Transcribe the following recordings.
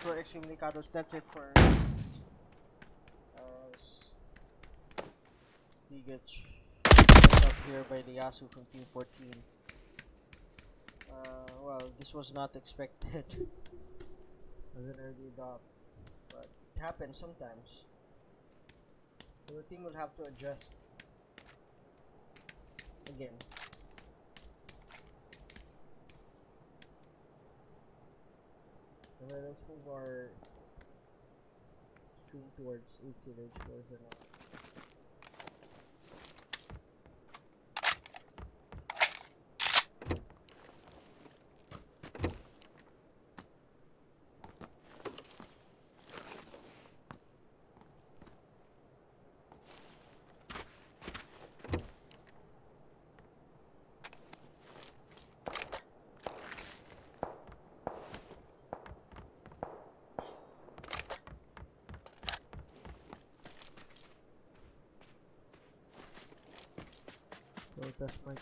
for Excommunicados. That's it for he gets picked up here by the Yasu from Team 14. Well, this was not expected as an early drop, but it happens sometimes. So the team will have to adjust again. Alright, let's move our stream towards 8 for now. Test mic.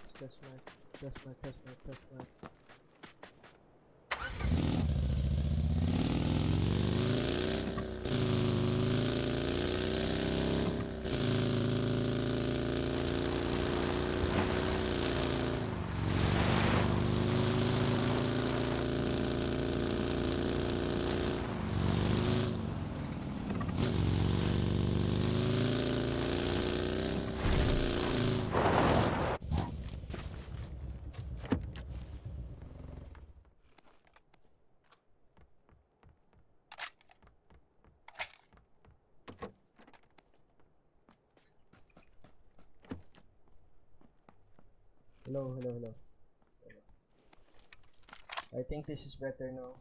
Hello. I think this is better now.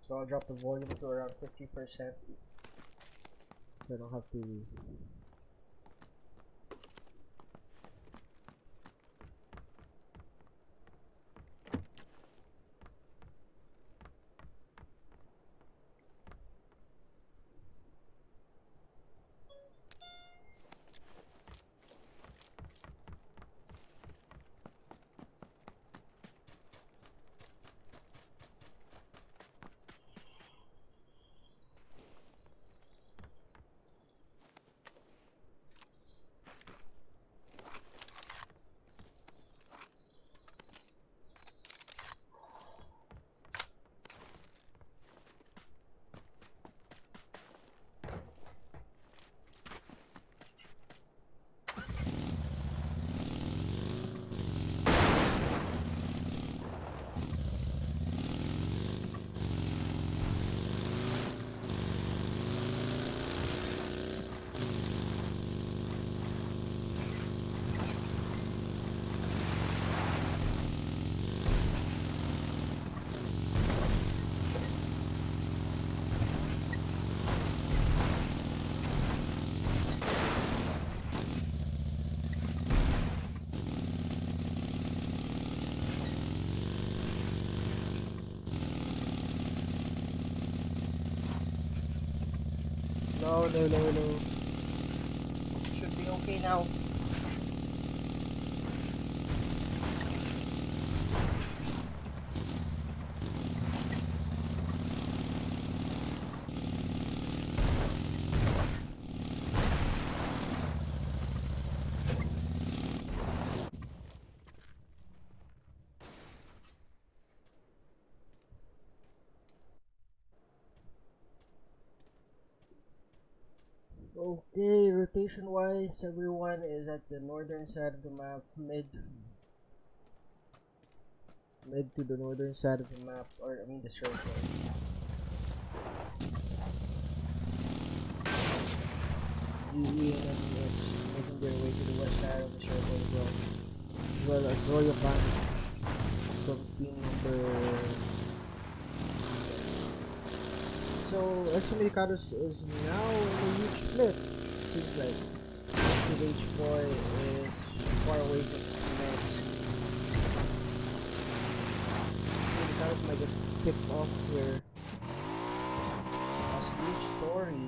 So I'll drop the volume to around 50%. So I don't have to. No. Should be okay now. Okay, rotation wise, everyone is at the northern side of the map, mid to the northern side of the map, or I mean the circle. GE and MX making their way to the west side of the circle as well as Royal Pan from team number. So Excommunicados is now in a huge split. Seems like the H boy is far away from his teammates. Excommunicados might get picked off here. A sleep story.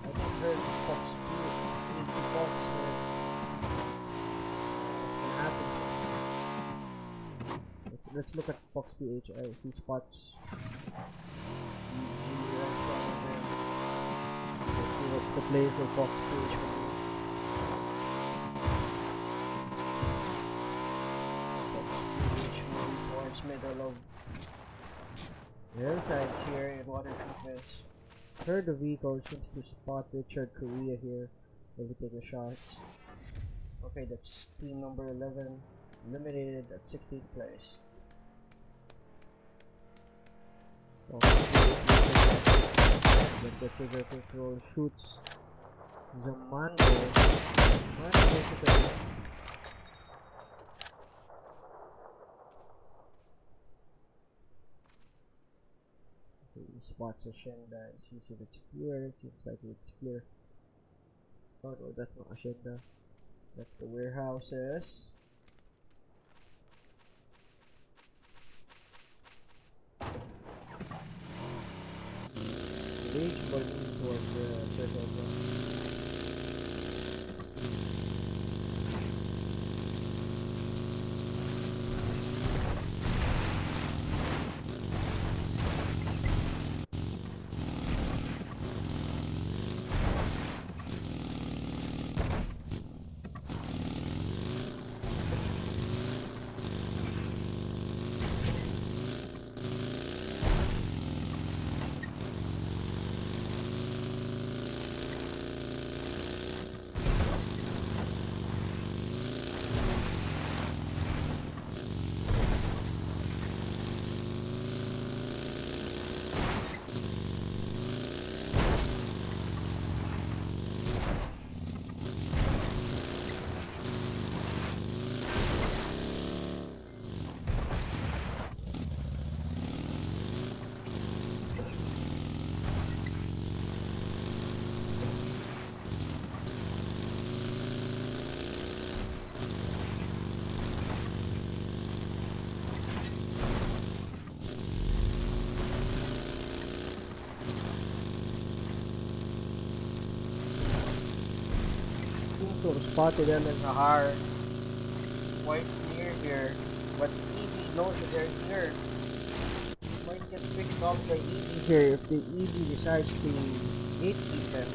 I think heard Fox 2, AG Fox, man. What's gonna happen? Let's look at Fox PH. He spots let's see what's the play for Fox PH. Fox PH towards middle of the hillsides here in water treatments. Heard the vehicle seems to spot Richard Korea here. Maybe take the shots. Okay, that's team number 11 eliminated at 16th place. The trigger control shoots Zamando. Okay, he spots a Shenda and sees if it's clear. It seems like it's clear. Oh no, that's not a Shenda. That's the warehouses. Rage moving towards the circle. To spotted them in Sahar quite near here, but EG knows that they're here. Might get picked off by EG here if the EG decides to gatekeep them.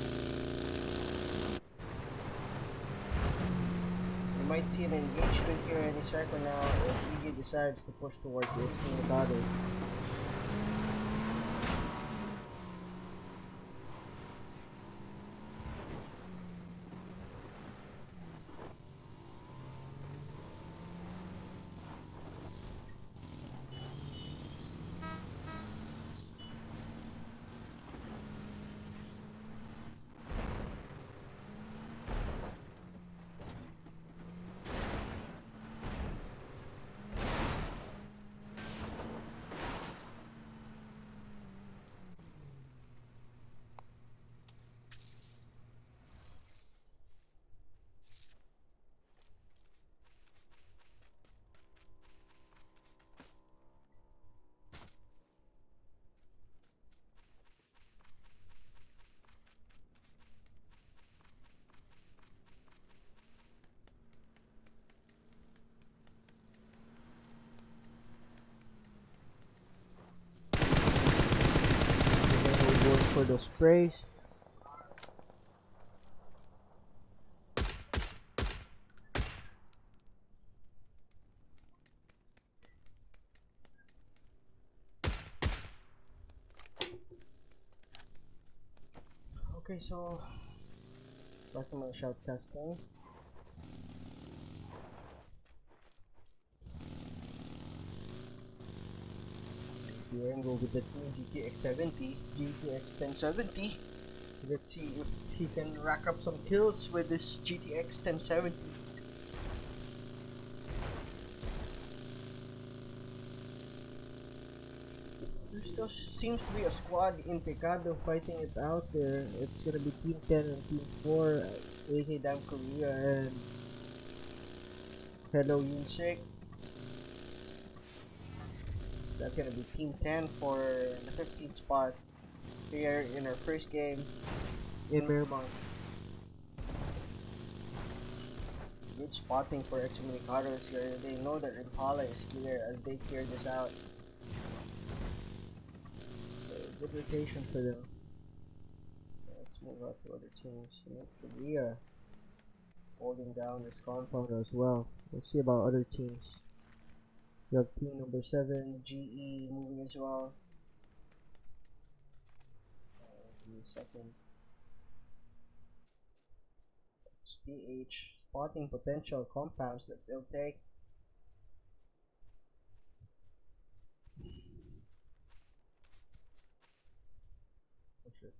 We might see an engagement here any second now if EG decides to push towards the Excommunicados. For those sprays. Okay, so back to my shoutcasting. So here and go with the new GTX 70, GTX 1070. Let's see if he can rack up some kills with this GTX 1070. There still seems to be a squad in Pecado fighting it out there. It's gonna be Team 10 and Team 4, AK Dam Korea and Hello Yunsik. That's gonna be Team 10 for the 15th spot here in our first game in Miramar. Good spotting for Excommunicados here. They know that Impala is clear as they clear this out. So good rotation for them. Let's move out to other teams. Korea holding down this compound as well. Let's see about other teams. You have team number 7, GE moving as well. Give me a second. SPH spotting potential compounds that they'll take. Sure.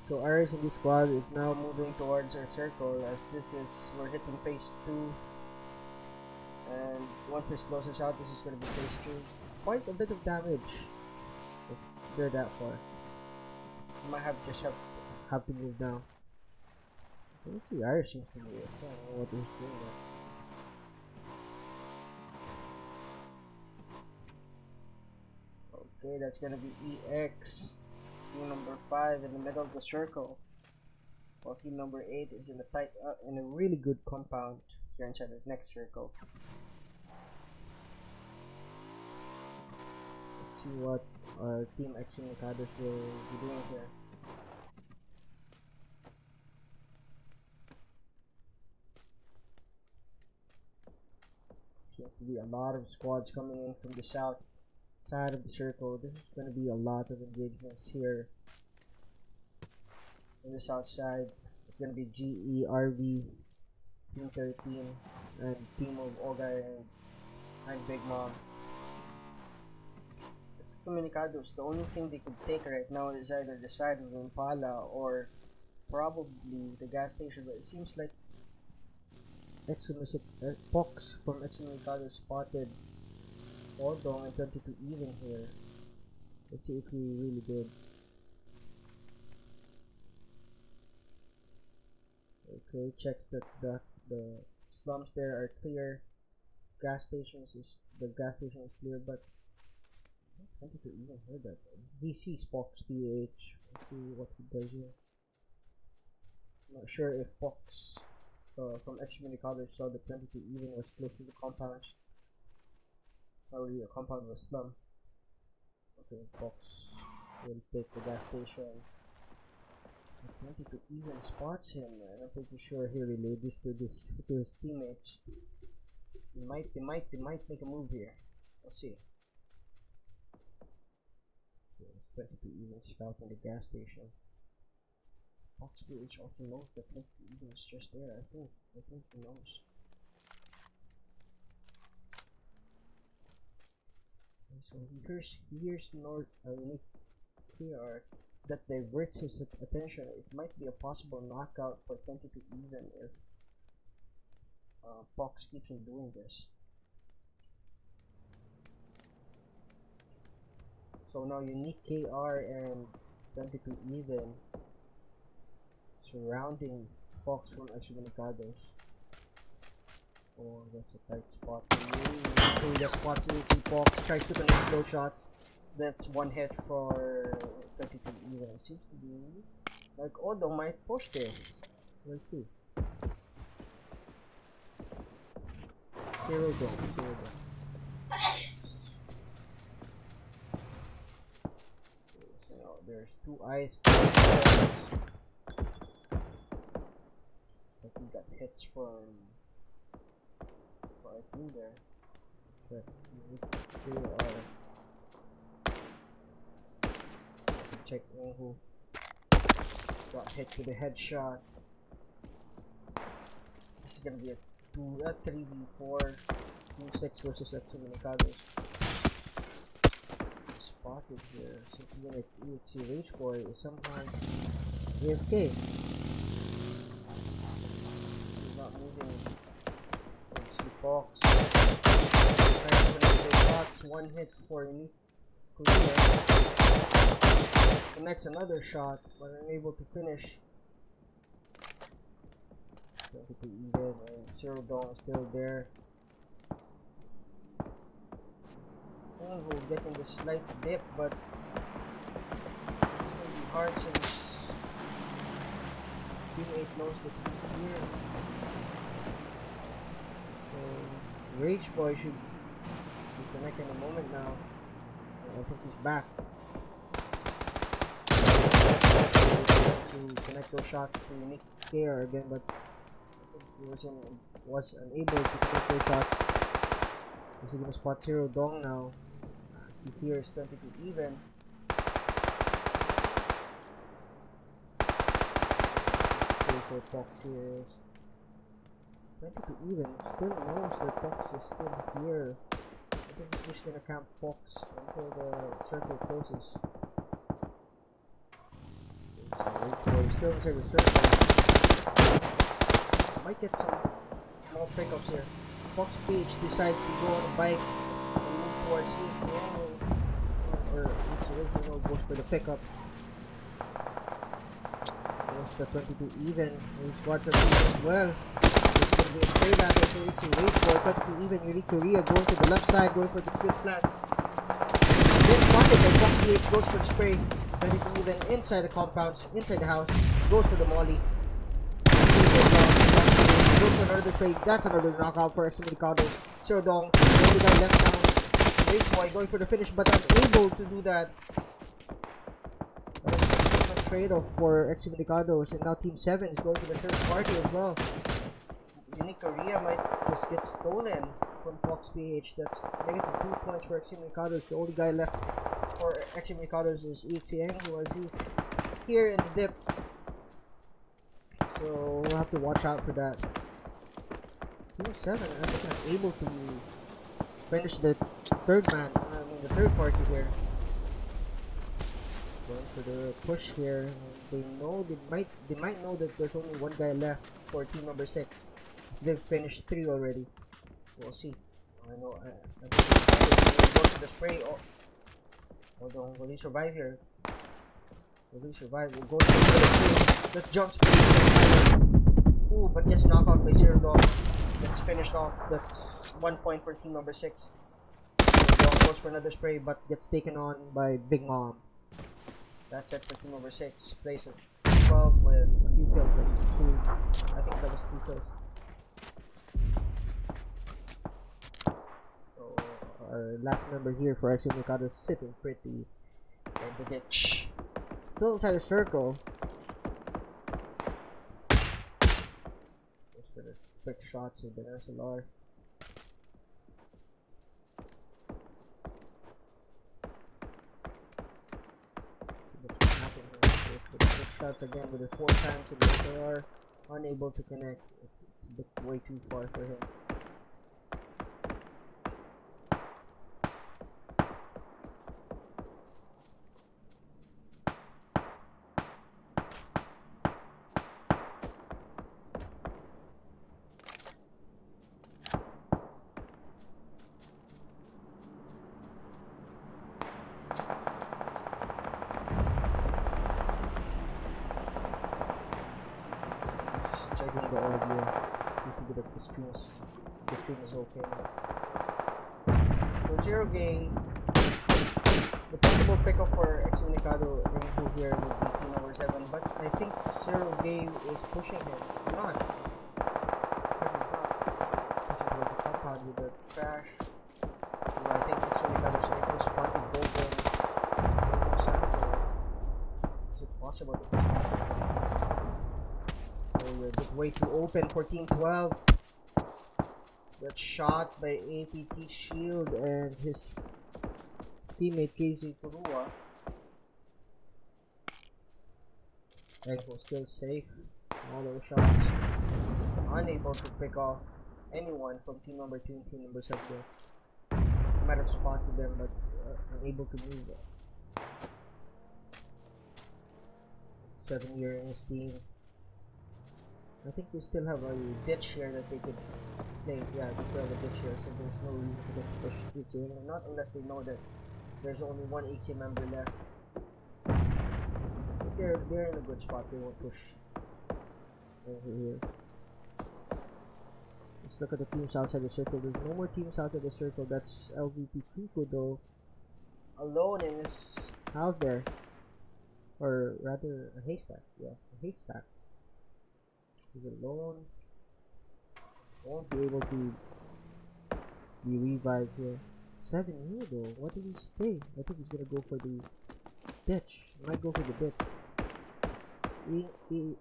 So Aris in this squad is now moving towards our circle as we're hitting phase 2. And once this closes out, this is going to be phase 2. Quite a bit of damage if they're that far. You might have to move down. Let's see, Iris seems to be I don't know what he's doing there. Okay, that's gonna be EX. Team number 5 in the middle of the circle. While team number 8 is in a really good compound here inside the next circle. Let's see what our team Excommunicados will be doing here. Seems to be a lot of squads coming in from the south side of the circle. This is going to be a lot of engagements here on the south side. It's going to be GERV, Team 13, and Team of Ogay and Big Mom. Excommunicados, the only thing they could take right now is either the side of Impala or probably the gas station, but it seems like Pox from Excommunicados spotted Odong and 22 even here. Let's see if he really did. Okay, checks that the slums there are clear. The gas station is clear, but 22 even heard that. DC Pox PH. Let's see what he does here. I'm not sure if Pox from Excommunicados saw that 22 even was close to the compound. Probably a compound was slum. Okay, Fox will take the gas station. 22 even spots him. I'm pretty sure he relayed this to his teammates. They might make a move here. We'll see. Okay, 22 even scouting the gas station. Fox PH also knows that 22 even is just there. I think he knows. So he hears unique PR that diverts his attention. It might be a possible knockout for 22 even if Fox keeps on doing this. So now unique KR and 22 even surrounding Fox from Excommunicados. Oh, that's a tight spot. He just spots it. Fox tries to connect those shots. That's one hit for 22 even. It seems to be like Odo might push this. Let's see. 0 go. So there's 2 ice. But he got hits from right in there. Check who got hit to the headshot. This is gonna be a 3v4, Team 6 versus Excommunicados. Spotted here. So even if EXC Rage Boy is somehow AFK. This is not moving. Fox shots, 1 hit for Unique Korea. Connects another shot, but unable to finish. 22 even, and Zero Dawn is still there. We're getting the slight dip, but it's gonna be hard since teammate knows that he's here. So Rage Boy should be connecting in a moment now. I think he's back to connect those shots to Nick Care again, but I think he was unable to connect those shots. He's gonna spot Zero Dong now. He hears 22 even. For Fox here is 22 even. Still knows that Fox is still here. I think he's just gonna camp Fox until the circle closes. So Rage Boy still inside the circle. Might get some small pickups here. Fox Page decides to go on a bike and move towards EXO, or EXO goes for the pickup. Goes for 22 even. He squads are as well. This is going to be a spray battle for EXO Rage Boy. 22 even. Yuri Korea going to the left side, going for the good flank. Then spotted by Fox Page, goes for the spray. 22 even inside the compounds, inside the house, goes for the molly. Goes for another spray. That's another knockout for Excommunicados. Zero Dong, the only guy left now. Rage Boy going for the finish, but unable to do that. That was a trade-off for Excommunicados, and now Team 7 is going to the third party as well. Unique Korea might just get stolen from Fox PH. That's negative 2 points for Excommunicados. The only guy left for Excommunicados is EXIang, who is here in the dip. So we'll have to watch out for that. Team 7, I think I'm able to finish the third man, the third party here. Going for the push here. They might know that there's only one guy left for team number 6. They've finished 3 already. We'll see. I know. I think go for the spray. Oh, hold on. Will he survive here? Will he survive? We'll go to the spray. Let's jump spray. Ooh, but gets knocked out by Zero Dog. Gets finished off. That's 1 point for team number 6. Dog goes for another spray, but gets taken on by Big Mom. That's it for team number 6. Plays it 12 with a few kills. I think that was 2 kills. So our last member here for Excommunicados sitting pretty in the ditch. Still inside the circle. Goes for the quick shots with the SLR. Shots again with the 4 times in the SLR, unable to connect. It's a bit way too far for him. Checking the audio, see if the stream is okay. For Zero Gay, the possible pickup for Excommunicado and here would be team number 7, but I think Zero Gay is pushing him. Not. Pushing towards the compound with the crash. So I think Excommunicado is able to spot the golden. Is it possible to push him? We're a bit way too open for Team 12. Got shot by APT Shield and his teammate KZ Kurua. Echo still safe. All those shots. Unable to pick off anyone from team number 2 and team number 7. He might have spotted them, but unable to move them. 7 year in his team. I think we still have a ditch here that they could play. Yeah, we still have a ditch here, so there's no reason for them to push EXA. Not unless they know that there's only one EXA member left. But they're in a good spot. They won't push over here. Let's look at the teams outside the circle. There's no more teams outside the circle. That's LVP Kuko though. Alone in his house there. Or rather, a haystack. Yeah, a haystack. He's alone. Won't be able to be revived here. 7 here though. What does he stay? I think he's gonna go for the ditch. He might go for the ditch.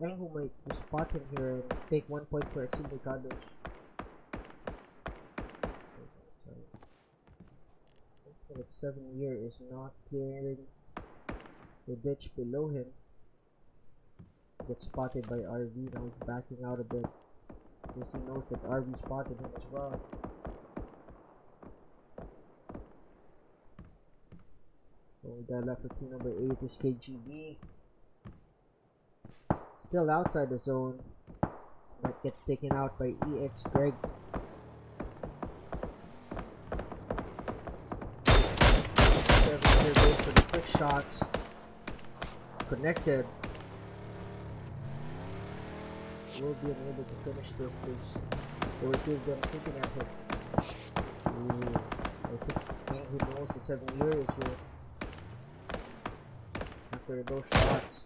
Angle might spot him here and take 1 point for Excommunicados. That 7 year is not clearing the ditch below him. Gets spotted by RV. Now he's backing out a bit because he knows that RV spotted him as well. Only guy left for team number 8 is KGB. Still outside the zone. Might get taken out by EX Greg. Here goes for the quick shots. Connected. Will be unable to finish this because there were 2 of them shooting at him. Ooh, I think he knows the 7 year is here. After those shots,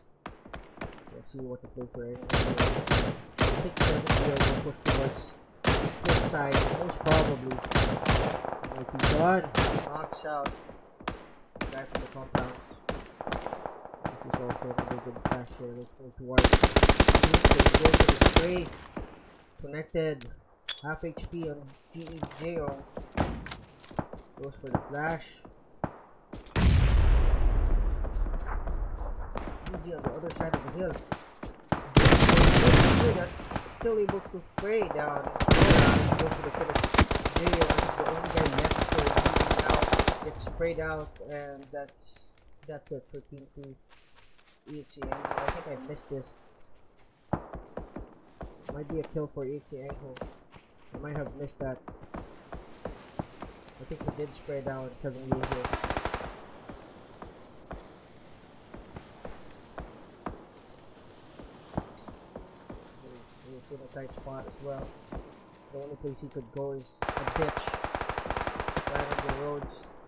we'll see what to play for anyway. I think 7 year will push towards this side, most probably. Might be done. Knocks out guy from the compounds. This is also another good pass here. Let's move towards Go for the spray. Connected. Half HP on GEJO. Goes for the flash. EG on the other side of the hill. Still able to spray down. Goes for the finish. JO, I think the only guy left for GE now gets sprayed out, and that's it for Team 2. EXE Angle. I think I missed this. Might be a kill for EXE Angle. I might have missed that. I think he did spray down 7 years here. He's in a tight spot as well. The only place he could go is a ditch. Right on the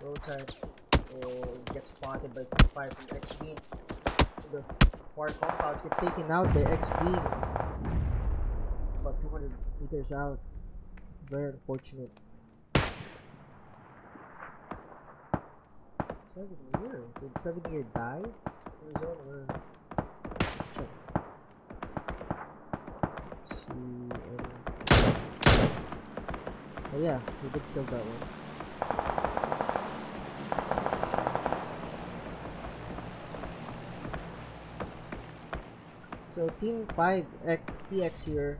roadside. Or get spotted by 5 from X Beam. The far compounds get taken out by X Beam. About 200 meters out. Very unfortunate. 7 year? Did 7 year die? Check. Let's see. Oh yeah, he did kill that one. So Team 5 EX here.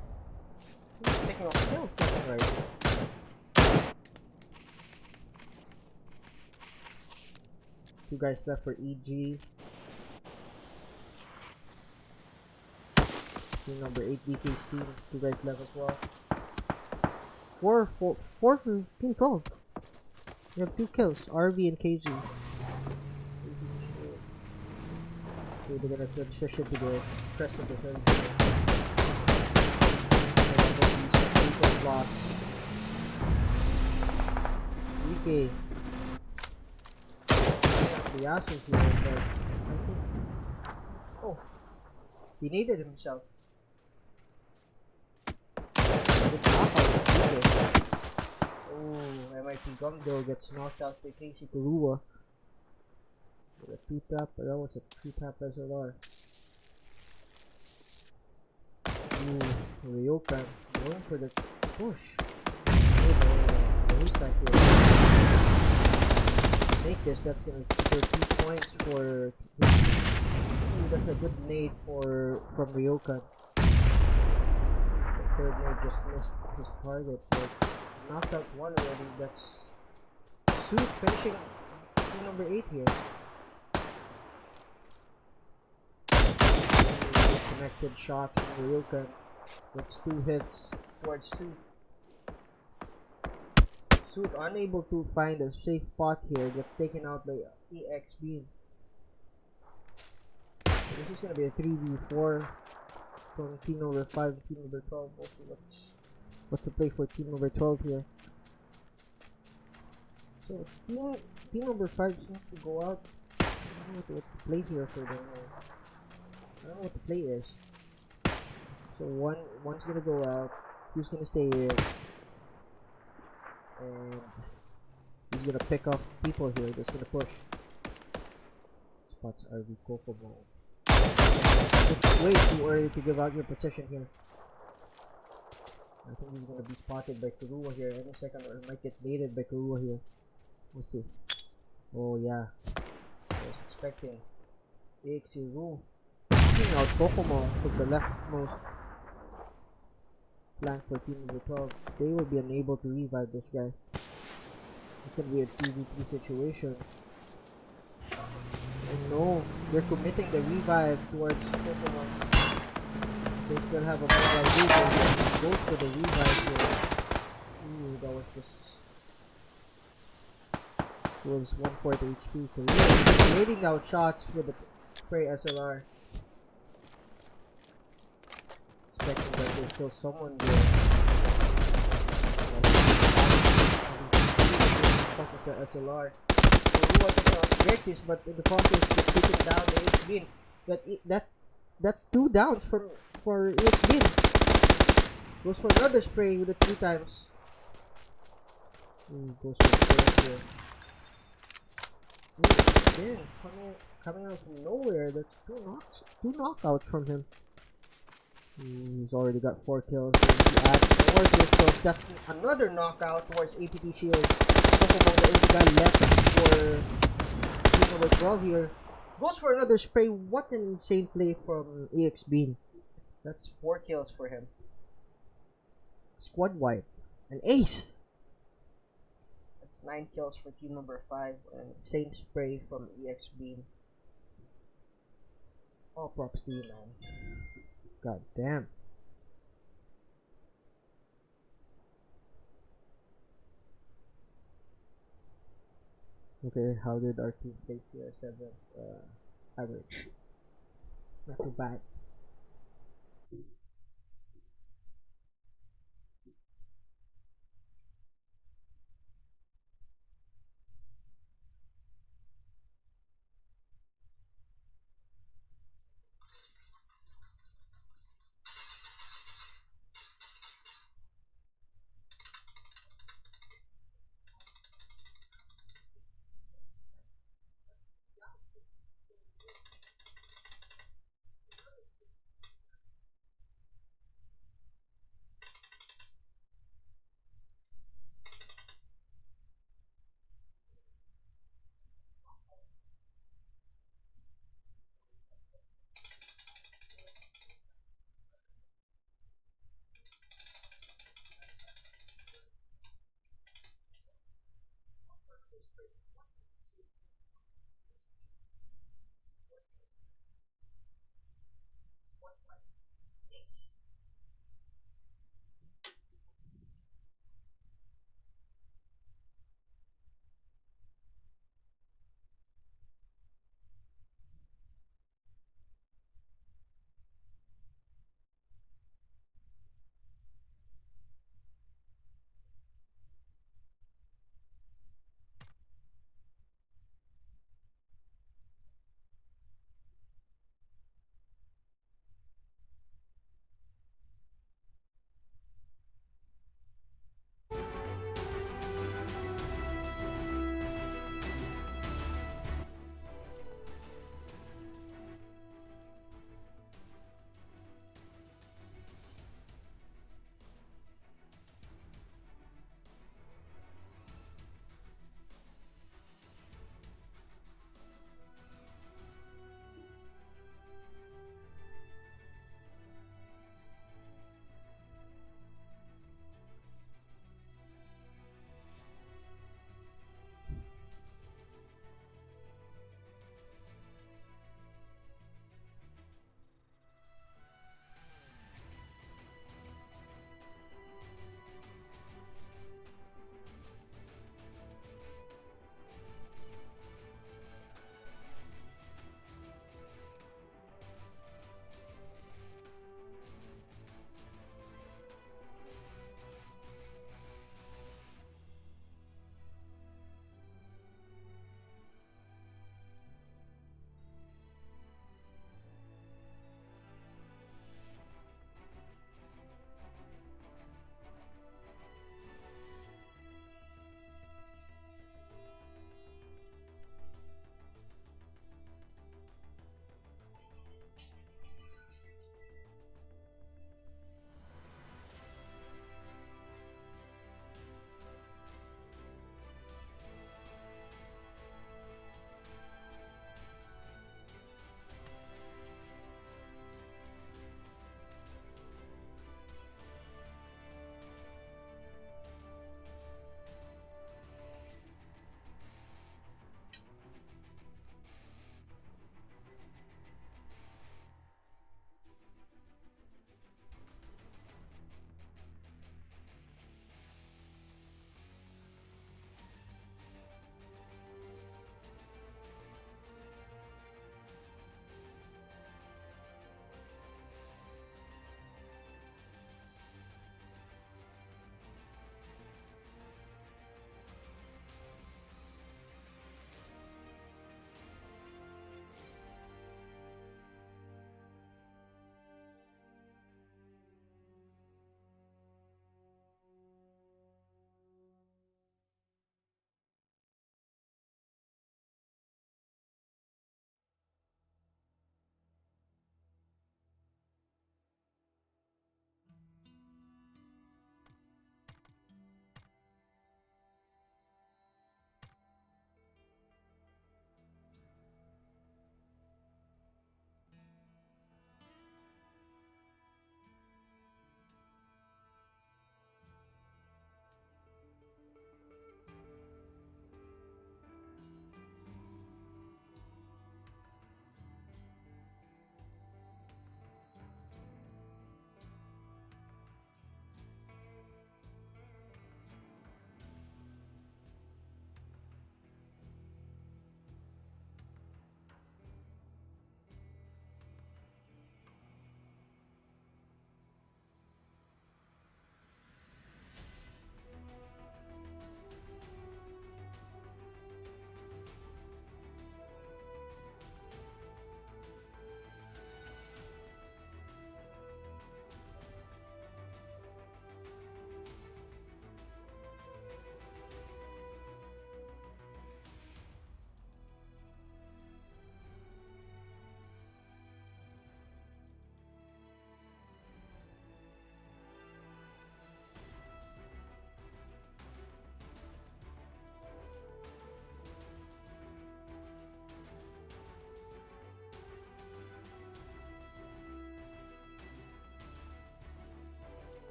He's picking up kills left and right. Two guys left for EG. Team number 8 DK's team. 2 guys left as well. 4 for Team 12. We have 2 kills. RV and KZ. Okay, they're gonna transition to the crest of the hill. These blocks. DK. The Yasu here, but I think. Oh, he needed himself. Oh, MIT Gumdo gets knocked out by Casey Kurua. With a 2-tap, but that was a 2-tap SLR. Ooh, Ryokan going for the push. He's back here. Make this, that's gonna score 2 points for. Ooh, that's a good nade from Ryokan. The third nade just missed his target, but knocked out 1 already. That's Suit finishing team number 8 here. Disconnected shot from Ryokan. That's 2 hits towards Suit. Suit unable to find a safe spot here, gets taken out by EX Beam. This is gonna be a 3v4 from team number 5 and team number 12. Also, let's What's the play for team number 12 here? So team number 5 seems to go out. I don't know what the play here for them. I don't know what the play is. So one's gonna go out. Who's gonna stay in? And he's gonna pick off people here that's gonna push. Spots RV Kokomo. It's way too early to give out your position here. I think he's gonna be spotted by Kurua here any second, or might get baited by Kurua here. We'll see. Oh yeah. I was expecting Ixiru taking out Kokomo from the leftmost flank for team number 12. They will be unable to revive this guy. It's gonna be a 2v3 situation. And no, they're committing the revive towards Kokomo. They still have a mobile lead. Go for the revive here. Ooh, that was just. It was 1/4 HP. Korea waiting out shots with the spray SLR. Expecting that there's still someone there. Focus the SLR. Korea doesn't break this, but in the process, it's taking down the HB. That's 2 downs for HB. Goes for another spray with the 3 times. Goes for the first here. Again, coming out from nowhere. That's 2 knockouts from him. He's already got 4 kills. He adds more to his kills. That's another knockout towards APT Shield. Kokomo, the only guy left for team number 12 here. Goes for another spray. What an insane play from EXB. That's 4 kills for him. Squad wipe. An ace. That's 9 kills for team number 5. An insane spray from EXB. All props to you, man. God damn. Okay, how did our team place here? 7th average. Not too bad.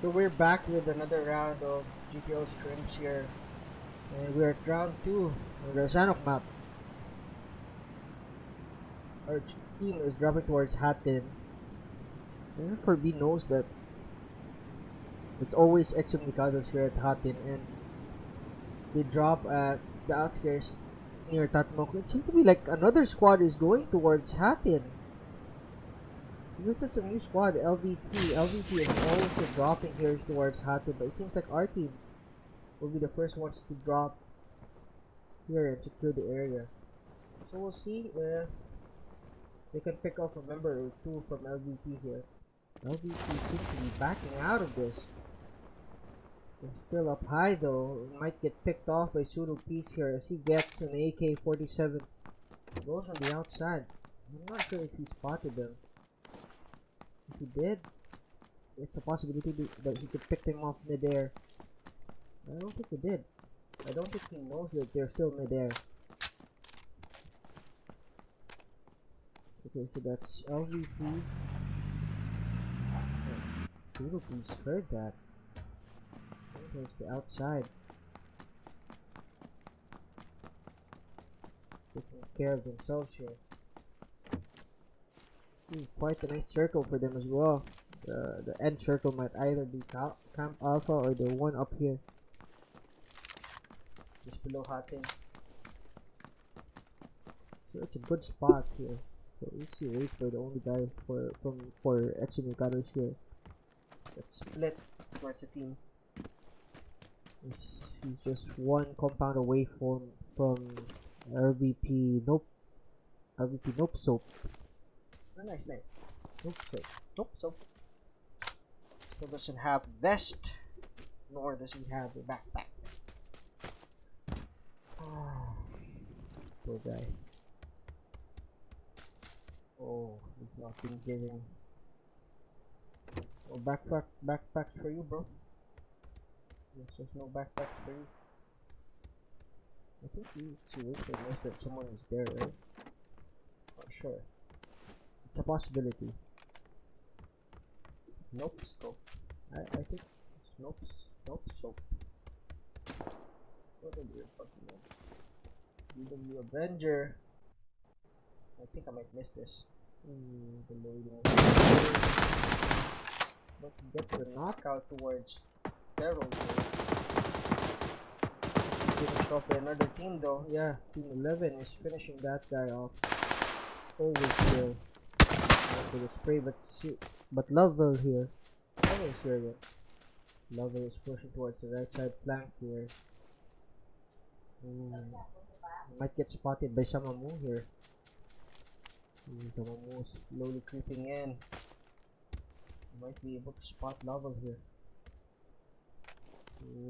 So we're back with another round of GPL Scrims here. And we're at round 2 on the Sanok map. Our team is dropping towards Hattin. And for B knows that it's always Excommunicados here at Hattin, and they drop at the outskirts near Tatmok. It seems to be like another squad is going towards Hattin. This is a new squad, LVP. LVP is also dropping here towards Hattin, but it seems like our team will be the first ones to drop here and secure the area. So we'll see if they can pick up a member or two from LVP here. LVP seems to be backing out of this. They're still up high though. Might get picked off by Pseudo Peace here as he gets an AK-47. Goes on the outside. I'm not sure if he spotted them. If he did, it's a possibility that he could pick them off midair. I don't think he did. I don't think he knows that they're still midair. Okay, so that's LVP. Pseudo Peace heard that. There's the outside. Taking care of themselves here. Quite a nice circle for them as well. The end circle might either be Camp Alpha or the one up here. Just below Hattin. So it's a good spot here. So we see wait for the only guy for Excommunicados here. Let's split towards the team. He's just one compound away from LVP Nope. LVP Nope Soap. A nice name. Nope Soap. Nope Soap. So doesn't have vest, nor does he have a backpack. Poor guy. Oh, he's not been giving. Oh, backpacks for you, bro. Yes, there's no backpacks for you. I think he knows that someone is there, right? Not sure. It's a possibility. Nope scope. I think it's nope soap. What are you fucking know? DW Avenger. I think I might miss this. The loading. But he gets the knockout towards Daryl. Finished off by another team though. Yeah, Team 11 is finishing that guy off. Always here. With a spray, but Lovell here. Lovell is here again. Lovell is pushing towards the right side flank here. Might get spotted by Samamu here. Samamu is slowly creeping in. Might be able to spot Lovell here.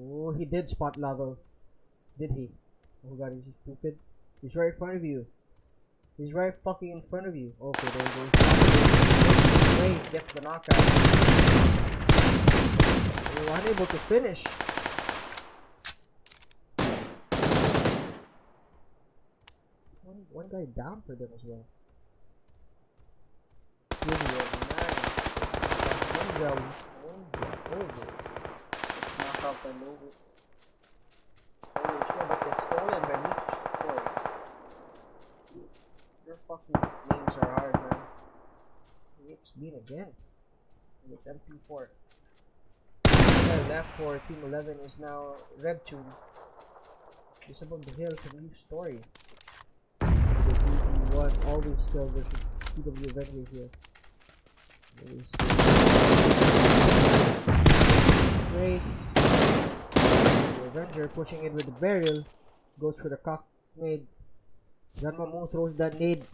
Oh, he did spot Lovell. Did he? Oh god, is he stupid? He's right in front of you. He's right fucking in front of you. Okay, there he goes. Wait, gets the knockout. Oh, unable to finish. One guy down for them as well. Let's knock out the logo. Oh, it's gonna get stolen by me. Your fucking names are hard, man. It's Bean again. With MP4. The left for Team 11 is now Redtune. It's above the hill for new story. The DB1 always still versus PW Avenger here. Always still. Great. The Avenger pushing in with the barrel. Goes for the cock nade. Zanmamu throws that nade.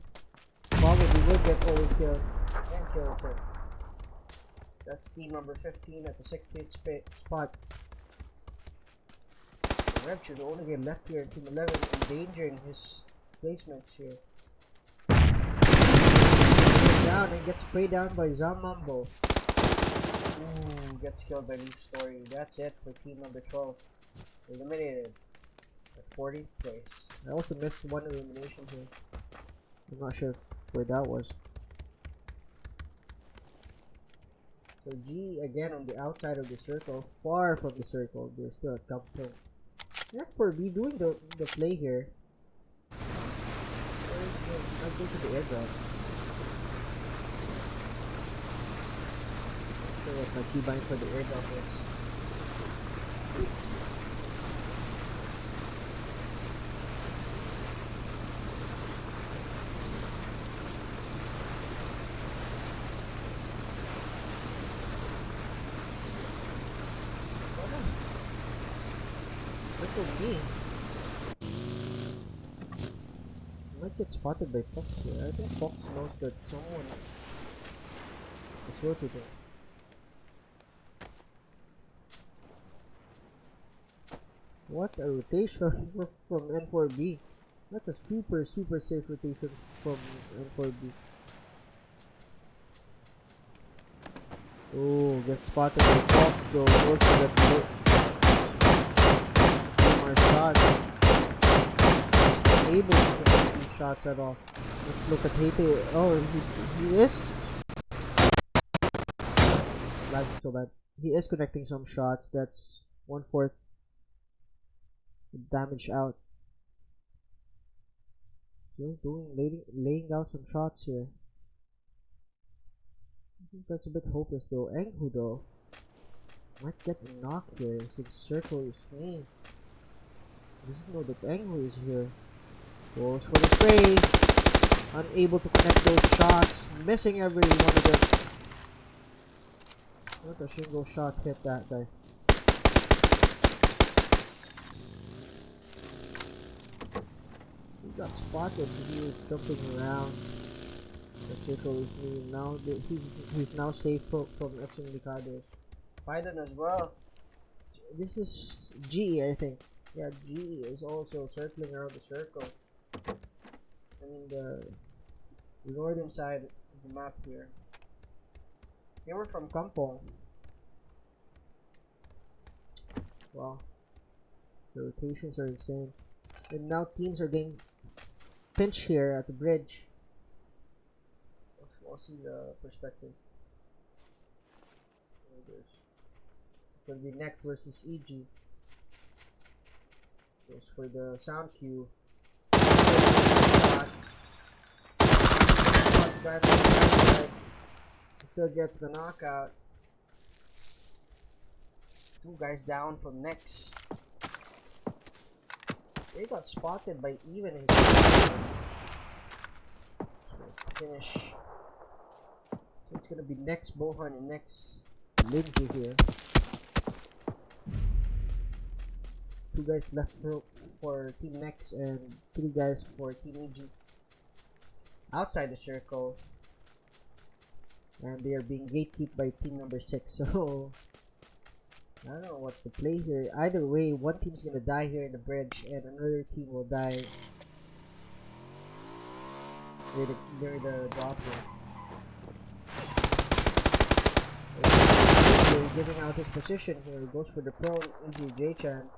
Probably will get always killed. And kills him. That's team number 15 at the 68th spot. Rapture, the only guy left here in Team 11, endangering his placements here. Down and gets sprayed down by Zamambo. Ooh, gets killed by Leaf Story. That's it for team number 12. Eliminated at 40th place. I also missed one elimination here. I'm not sure where that was. So G again on the outside of the circle, far from the circle. They're still at Kampong. Not for B doing the play here. Where is he? Not go to the airdrop. Not sure what my keybind for the airdrop is. Look at me. Might get spotted by Fox here. I think Fox knows that someone is rotating. What a rotation from N4B. That's a super safe rotation from N4B. Oh, get spotted by Fox though. Goes to that more shot. Able to connect these shots at all. Let's look at Hate. Oh, he is lagging so bad. He is connecting some shots. That's 1/4 damage out. Still laying out some shots here. I think that's a bit hopeless though. Enghu though might get a knock here since circle is me. Doesn't know that Enghu is here. Goes for the spray. Unable to connect those shots. Missing every one of them. What a single shot hit that guy. He got spotted. He was jumping around. The circle is new. Now he's now safe from Excommunicados. Python as well. This is G, I think. Yeah, G is also circling around the circle. I mean the northern side of the map here. They were from Kampong. Wow. The rotations are insane. And now teams are getting pinched here at the bridge. We'll see the perspective. It's gonna be next versus EG. Goes for the sound cue. He still gets the knockout. It's 2 guys down from next. They got spotted by even in finish. So it's gonna be next Bohan and next Lindsay here. 2 guys left for Team Next and 3 guys for Team EG. Outside the circle. And they are being gatekept by team number 6. So I don't know what to play here. Either way, one team's gonna die here in the bridge and another team will die near the drop here. He's giving out his position here. He goes for the prone into J-Chan.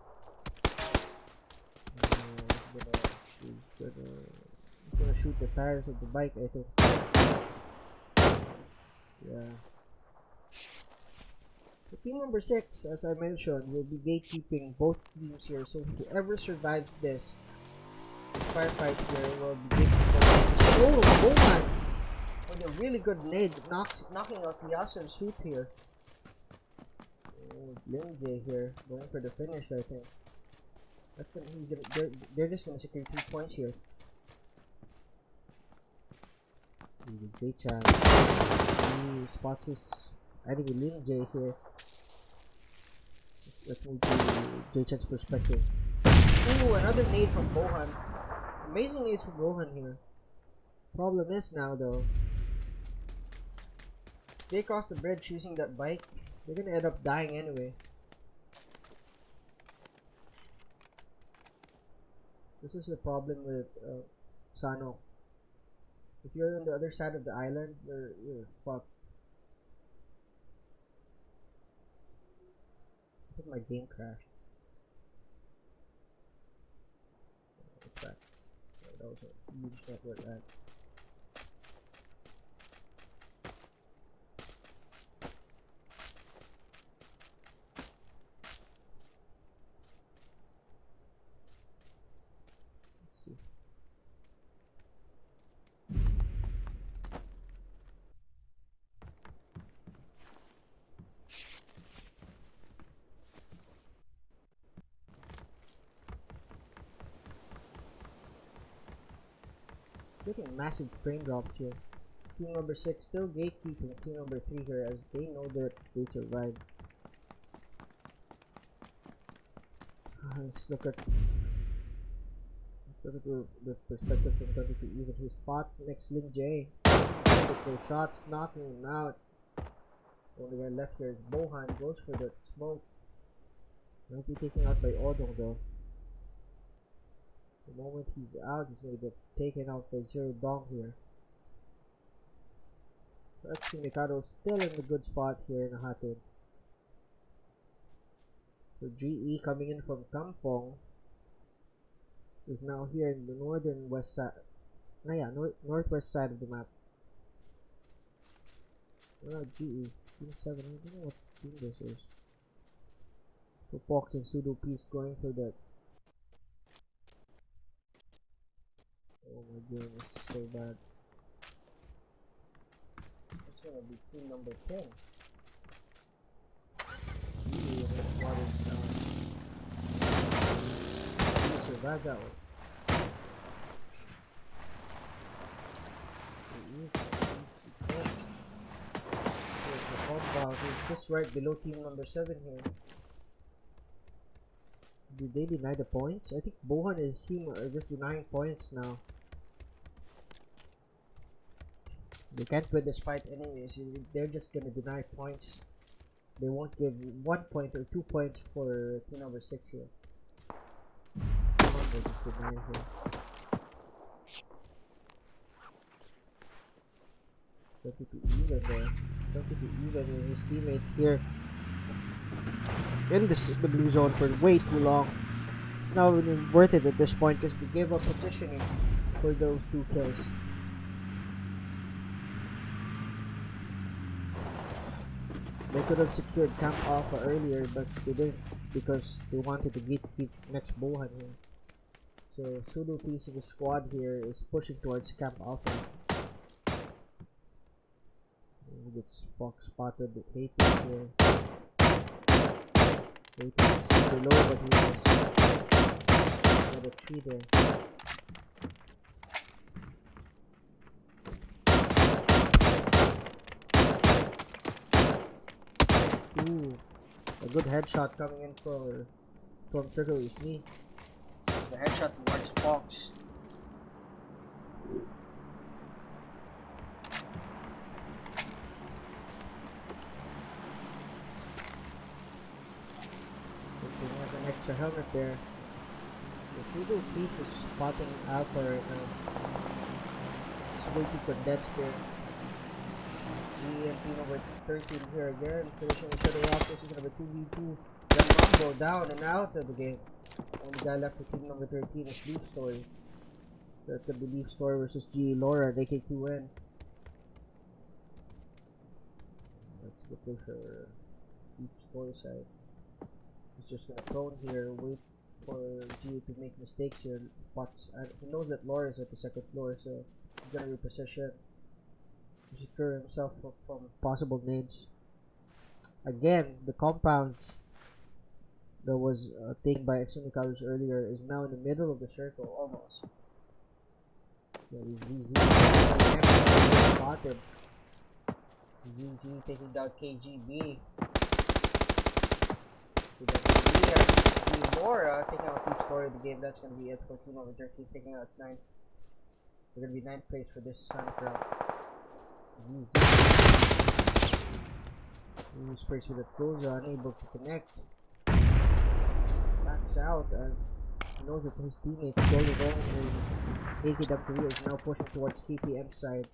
He's gonna shoot the tires of the bike, I think. Yeah. So team number 6, as I mentioned, will be gatekeeping both teams here. So whoever survives this firefight here will be gatekeeping. Oh, Bowman! With a really good nade, knocking out Yasun's shoot here. Oh, Lin J here, going for the finish, I think. That's gonna, they're just gonna secure 2 points here. J-Chan. He spots his enemy Lin J here. Let's move to J-Chan's perspective. Ooh, another nade from Bohan. Amazing nades from Bohan here. Problem is now though, they cross the bridge using that bike, they're gonna end up dying anyway. This is the problem with Sano. If you're on the other side of the island, you're fucked. I think my game crashed. What's that? That was a huge network lag. getting massive frame drops here. Team number 6 still gatekeeping team number 3 here as they know that they survived. Let's look at the perspective from 22. Even his spots next Link J. With those shots knocking him out. Only guy left here is Bohan. Goes for the smoke. Might be taken out by Odong though. The moment he's out, he's going to get taken out by Zero Dong here. So Excommunicados still in the good spot here in Hatun. So GE coming in from Kampong is now here in the northern west side. Northwest side of the map. GE. Team 7. I don't know what team this is. So Fox and Pseudo Peace going for that. Oh my game is so bad. It's gonna be team number 10. What is survive that one. He's just right below team number 7 here. Did they deny the points? I think Bohan and his team are just denying points now. They can't win this fight anyways. They're just gonna deny points. They won't give 1 point or 2 points for team number 6 here. Come on, they're just denying here. 22 even there. 22 even with his teammate here in the blue zone for way too long. It's not even worth it at this point because they gave up positioning for those 2 kills. They could have secured Camp Alpha earlier, but they didn't because they wanted to gatekeep next Bohan here. So Pseudo Peace of the squad here is pushing towards Camp Alpha. He gets Fox spotted with Hating here. Hating is super low, but he has got a tree there. Ooh, a good headshot coming in from Circle with me. It's the headshot towards Fox. He has an extra helmet there. The Pseudo Peace is spotting Alpha right now. It's way too condensed there. G and team number 13 here again, finishing each other off. This is number 2v2. Then Mambo down and out of the game. Only guy left for team number 13 is Leaf Story. So it's gonna be Leaf Story versus G Laura and AK2N. That's the play for Leaf Story side. He's just gonna prone here, wait for G to make mistakes here. But he knows that Laura is at the second floor, so he's gonna reposition. Secure himself from possible nades. Again, the compounds that was taken by Excommunicados earlier is now in the middle of the circle almost. So ZZ spotted. ZZ taking down KGB. G Laura taking out each story of the game. That's gonna be it for team number 13 taking out 9. We're gonna be 9th place for this Sonic round. Sprays with a Goza, unable to connect. Backs out and he knows that his teammates going wrong and AKW is now pushing towards KPM side.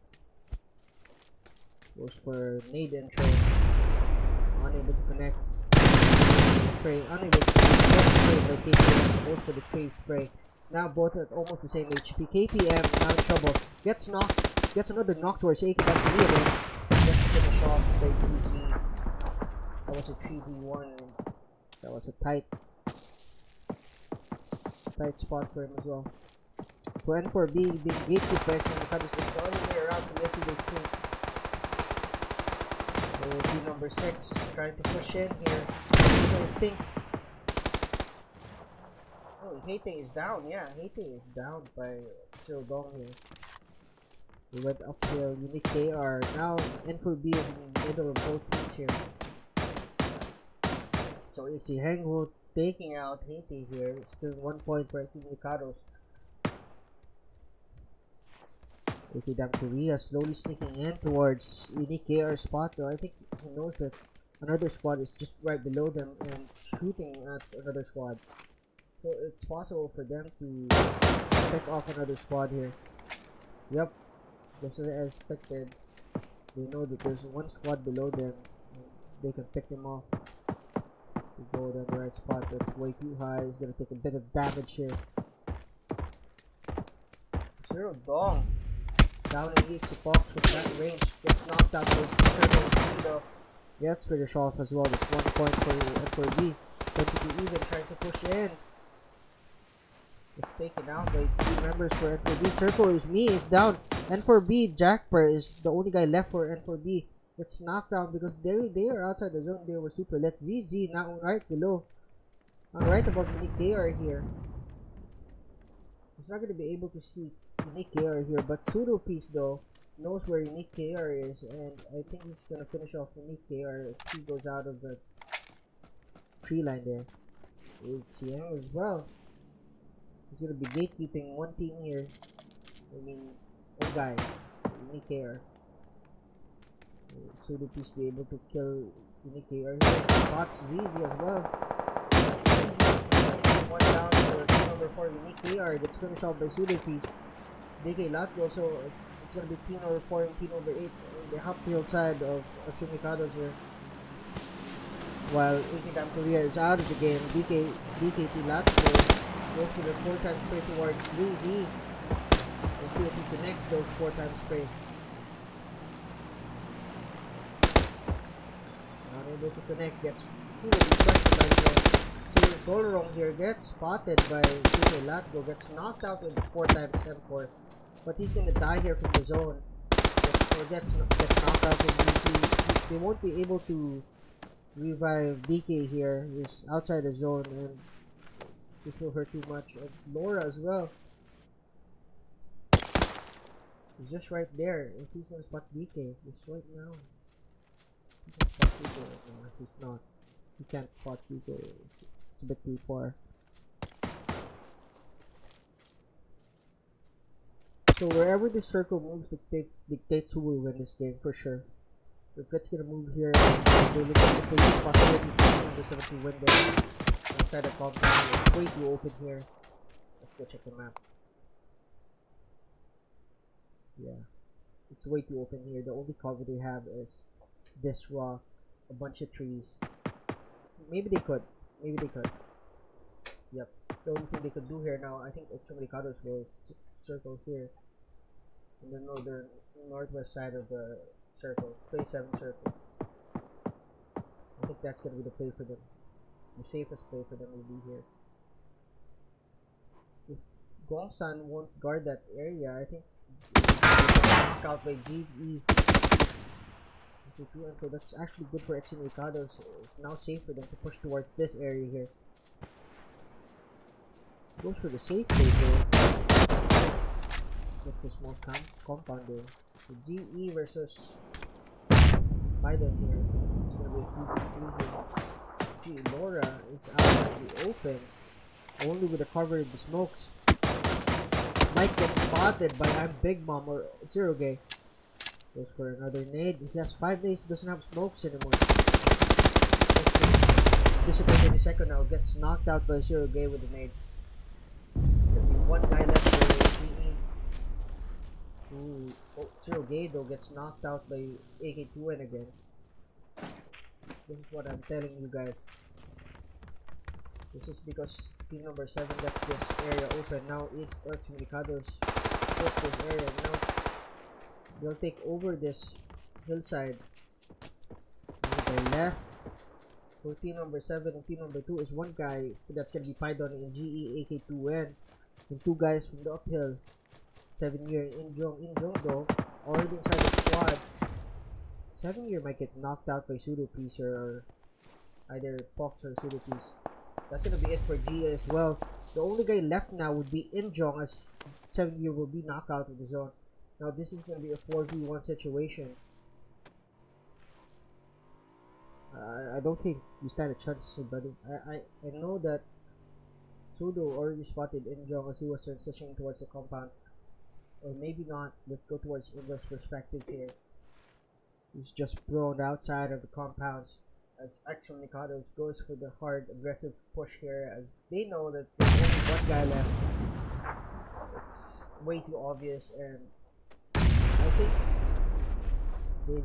Goes for nade intro. Unable to connect. Spray, unable to connect. By KPM. Goes for the trade spray. Now both at almost the same HP. KPM now in trouble. Gets knocked. Gets another knock towards AKW again. Gets finished off by ZZ. That was a 3v1. That was a tight spot for him as well. So N4B being gatekeep by Excommunicados is the only way around from yesterday's team. So team number 6 trying to push in here. I think. Oh, Hating is down. Yeah, Hating is down by Zero Dong here. They went uphill. Unique KR. Now N4B is in the middle of both teams here. So you see Hangwoo taking out Haiti here. Still 1 point for Excommunicados. Korea slowly sneaking in towards Unique KR spot though. I think he knows that another squad is just right below them and shooting at another squad. So it's possible for them to pick off another squad here. Yep, just as expected. They know that there's one squad below them and they can pick them off. To go to the right spot, but it's way too high. He's gonna take a bit of damage here. Zero Dong down in EXE Fox with that range. Gets knocked out by Zero. Gets finished off as well. That's 1 point for B. 22 even trying to push in. It's taken out by 3 members for N4B. Circle is me is down. N4B Jackper is the only guy left for N4B. It's knocked out because they are outside the zone. They were super lit. ZZ now right below. Right above Unique KR here. He's not gonna be able to see Unique KR here, but Pseudo Piece though knows where Unique KR is, and I think he's gonna finish off Unique KR if he goes out of the tree line there. It's Yang as well. He's gonna be gatekeeping one team here. I mean, one guy, Unique KR. Pseudo Piece be able to kill Unique KR here. Spots ZZ as well. ZZ, one down for team number 4, Unique KR gets finished off by Pseudo Piece. DK Latgo, so it's gonna be team number 4 and team number 8 on the uphill side of Excommunicados here. While AK Korea is out of the game, DKT Latgo goes to the 4 times spray towards ZZ. Let's see if he connects those 4 times spray. Not able to connect, gets really questioned by the Sir Golorong here, gets spotted by DK Latgo, gets knocked out with 4 times M4. But he's gonna die here from the zone. Or gets knocked out from DK. They won't be able to revive DK here. He's outside the zone and this will hurt too much. And Laura as well. He's just right there. If he's gonna spot DK, he's right now. He can spot DK right now. He's not. He can't spot DK. It's a bit too far. So wherever the circle moves, dictates who will win this game for sure. If it's gonna move here, it's a huge possibility for number 7 to win there. Inside the compound, it's way too open here. Let's go check the map. Yeah, it's way too open here. The only cover they have is this rock, a bunch of trees. Maybe they could. Maybe they could. Yep. The only thing they could do here now, I think Excommunicados will circle here in the northwest side of the circle. Play 7 circle. I think that's gonna be the play for them. The safest play for them will be here. If Gongsan won't guard that area, I think knocked out by GE. So that's actually good for Excommunicados. It's now safe for them to push towards this area here. Goes for the safe play though. Gets a small compound there. So GE versus Biden here. It's gonna be a 2v2 here. Laura is out in the open, only with the cover of the smokes. Mike gets spotted by I'm Big Mom or Zero Gay. Goes for another nade. He has 5 nades, doesn't have smokes anymore. Dissipated in the second now, gets knocked out by Zero Gay with the nade. There's gonna be one guy left for GE. Ooh. Oh, Zero Gay though gets knocked out by AK2N again. This is what I'm telling you guys. This is because team number 7 left this area open. Now it's Excommunicados forced this area. Now they'll take over this hillside. And to the left for team number 7 and team number 2 is one guy that's gonna be Python in GE AK2N and 2 guys from the uphill. 7-year Injong though already inside the squad. 7-year might get knocked out by Pseudo Piece or either Pox or Pseudo Piece. That's gonna be it for GE as well. The only guy left now would be Injong as 7-year will be knocked out of the zone. Now this is going to be a 4v1 situation. I don't think you stand a chance, buddy. I know that Sudo already spotted Injong as he was transitioning towards the compound. Or maybe not. Let's go towards Injong's perspective here. He's just thrown outside of the compounds as Excommunicados goes for the hard aggressive push here, as they know that there's only one guy left. It's way too obvious, and I think they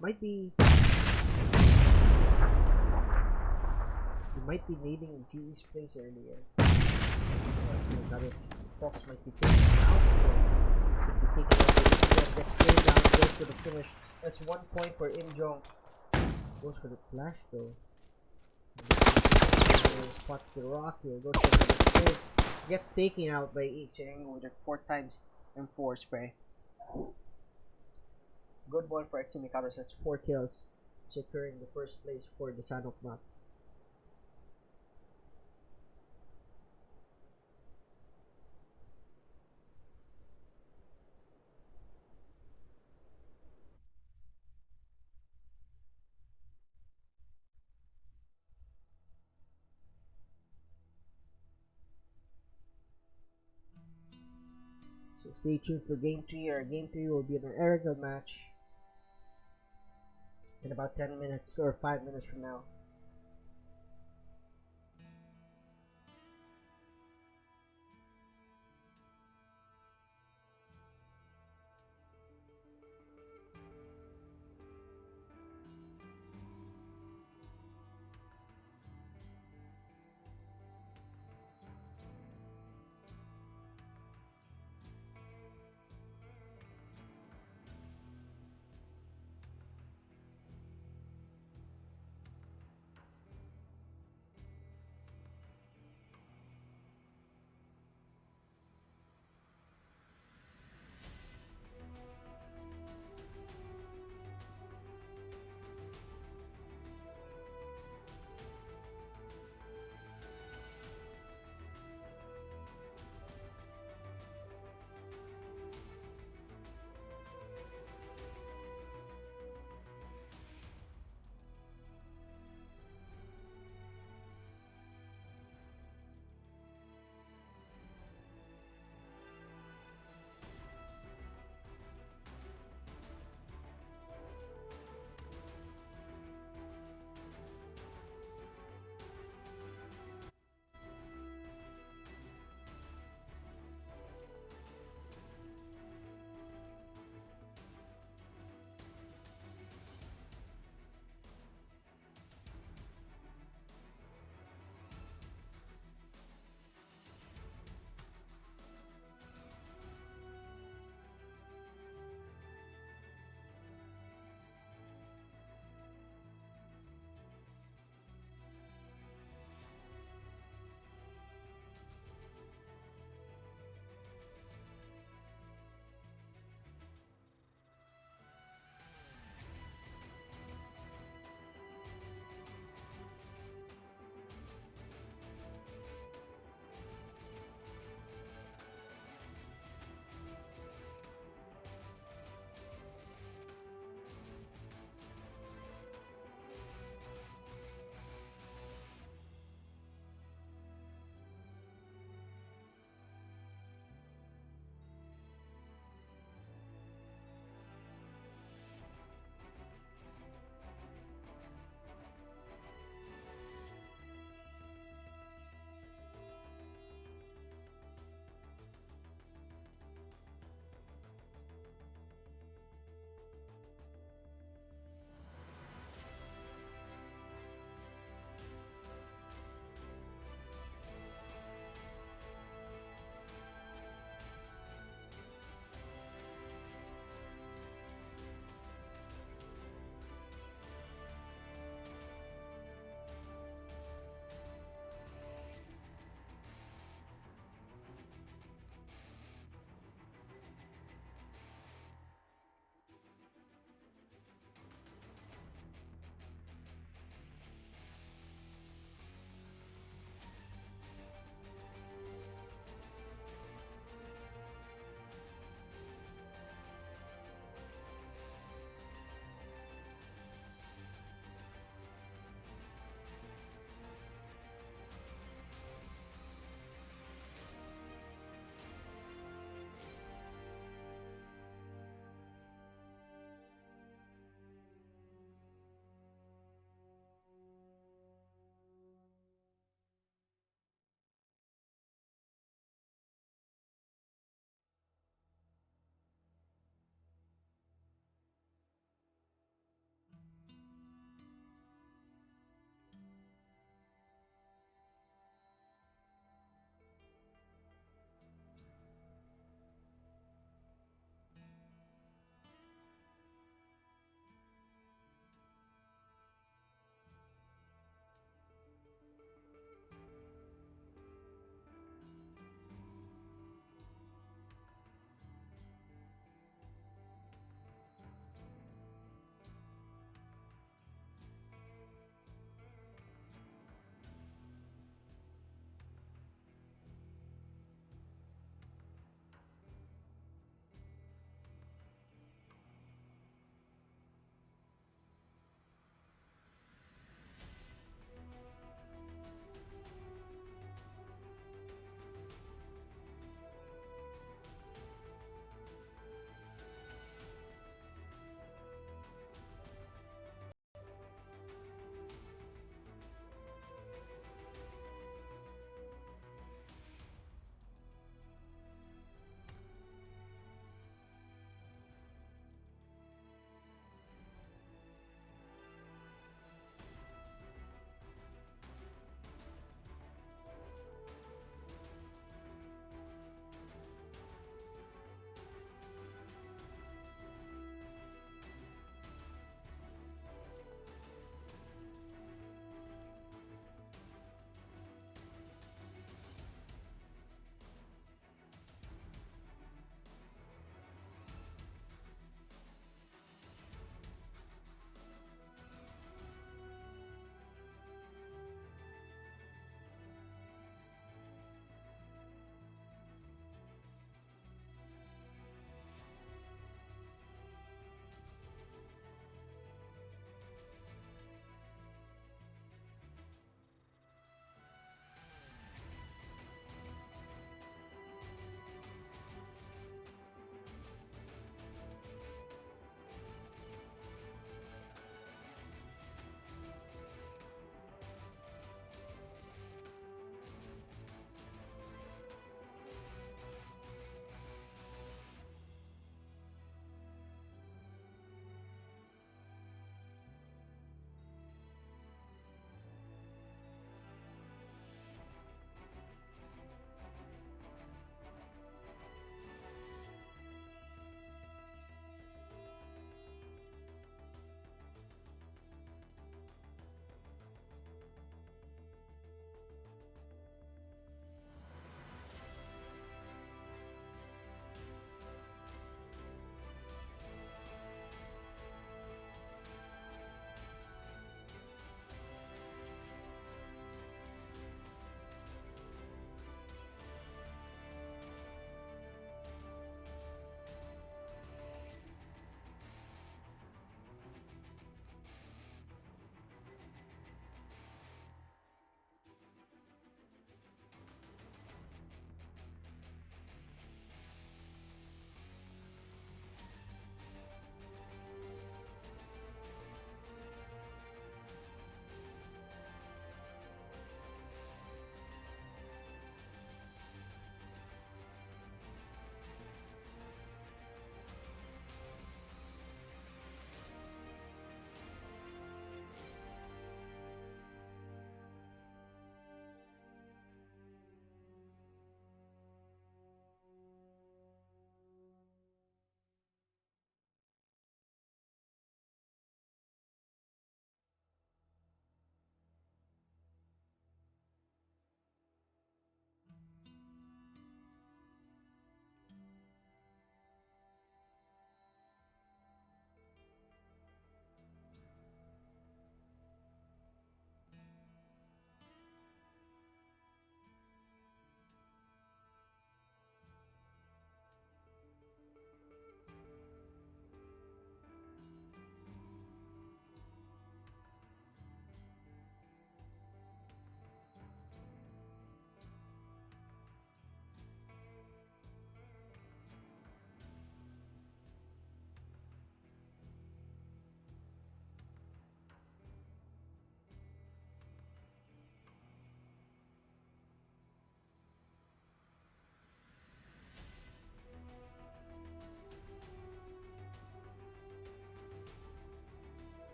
might be needing GE's place earlier. Excommunicados Fox might be taken out here. He's going to be taken out with gets played down, goes for the finish. That's 1 point for Injong. Goes for the flash though. Spots the rock here. Goes for the kill. Gets taken out by Icheng with a 4 times M4 spray. Good one for Excommunicados. That's 4 kills, securing the first place for the Sanok map. So stay tuned for game 3. Our game 3 will be an Erigal match in about 10 minutes or 5 minutes from now.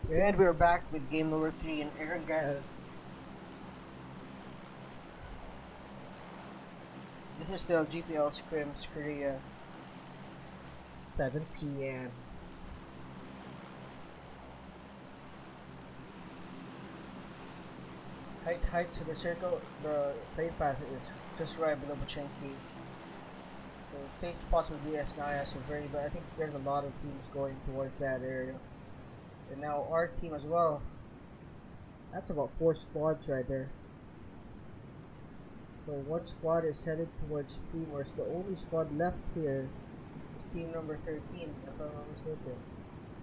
And we're back with game number 3 in Ergal. This is still GPL Scrims Korea. 7 p.m. Height to the circle. The plane path is just right below Bochenki. So safe spots would be as now so very, but I think there's a lot of teams going towards that area. And now our team as well. That's about 4 squads right there. So one squad is headed towards Primors. The only squad left here is team number 13, if I'm not mistaken.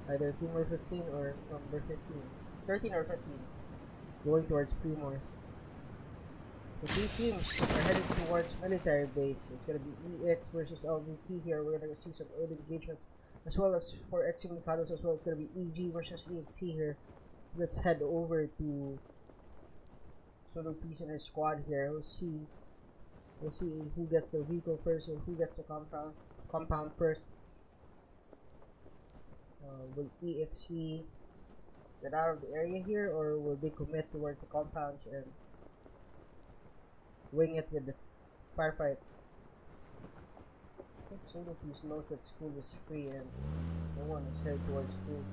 Either team number 15 or number 15. 13 or 15. Going towards Primors. The two teams are headed towards military base. It's gonna be EX versus LVP here. We're gonna see some early engagements. As well as for Excommunicados as well. It's gonna be EG versus EXC here. Let's head over to Solo Peace and his squad here. We'll see who gets the vehicle first or who gets the compound first. Will EXC get out of the area here, or will they commit towards the compounds and wing it with the firefight? I think Solo Peace knows that school is free and no one is headed towards school.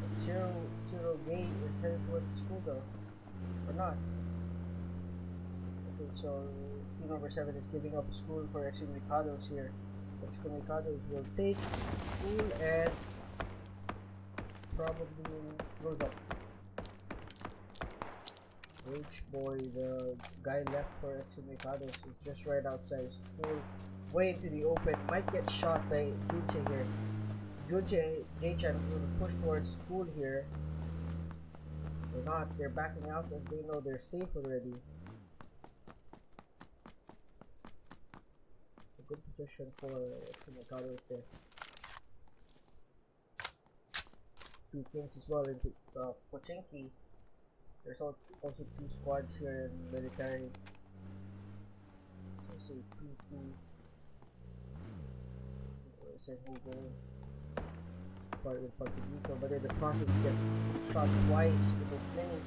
But Zero Gate is headed towards the school though. Or not. Okay, so team number 7 is giving up school for Excommunicados here. Excommunicados will take school and probably close up. Rage Boy, the guy left for Excommunicados, is just right outside school, way into the open. Might get shot by Junche here. Junche, J-Chan will push towards school here. They're not, they're backing out as they know they're safe already. A good position for Excommunicados there. Two teams as well into Pochenki. There's also 2 squads here in military. So say 2-2. Say who go part with Puerto Rico, but then the process gets shot twice with the plane.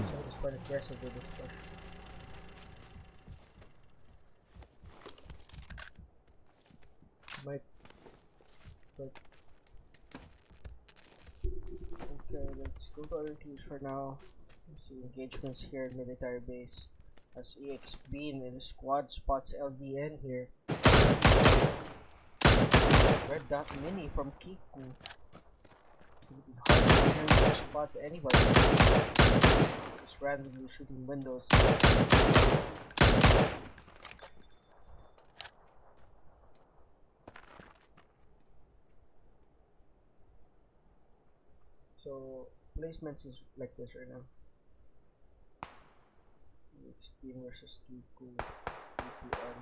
So it's quite aggressive with this push. Might but okay, let's go to other teams for now. Let's see engagements here in military base. As EX Bean in the squad spots LDN here. Red Dot Mini from Kiku. It's gonna be hard to spot anybody. Just randomly shooting windows. So placements is like this right now. Team versus Kiku, GPL.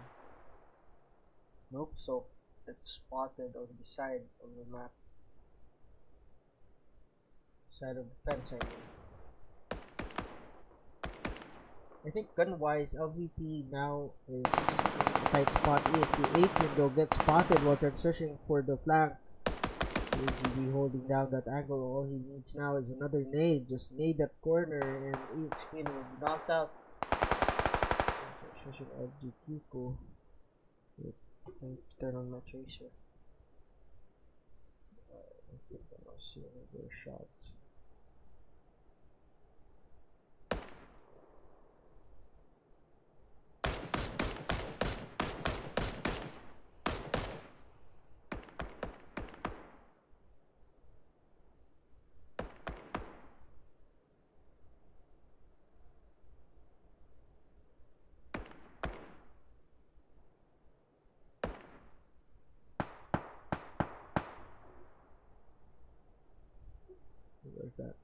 Nope, so it's spotted on the side of the map. Side of the fence, I mean. I think gun wise, LVP now is tight spot. EXE8 window gets spotted while transitioning for the flank. AGB holding down that angle. All he needs now is another nade. Just nade that corner and EXE will be knocked out. Transition of the Kiko. Turn on my tracer. I think I'm not seeing any other shots. Where's that?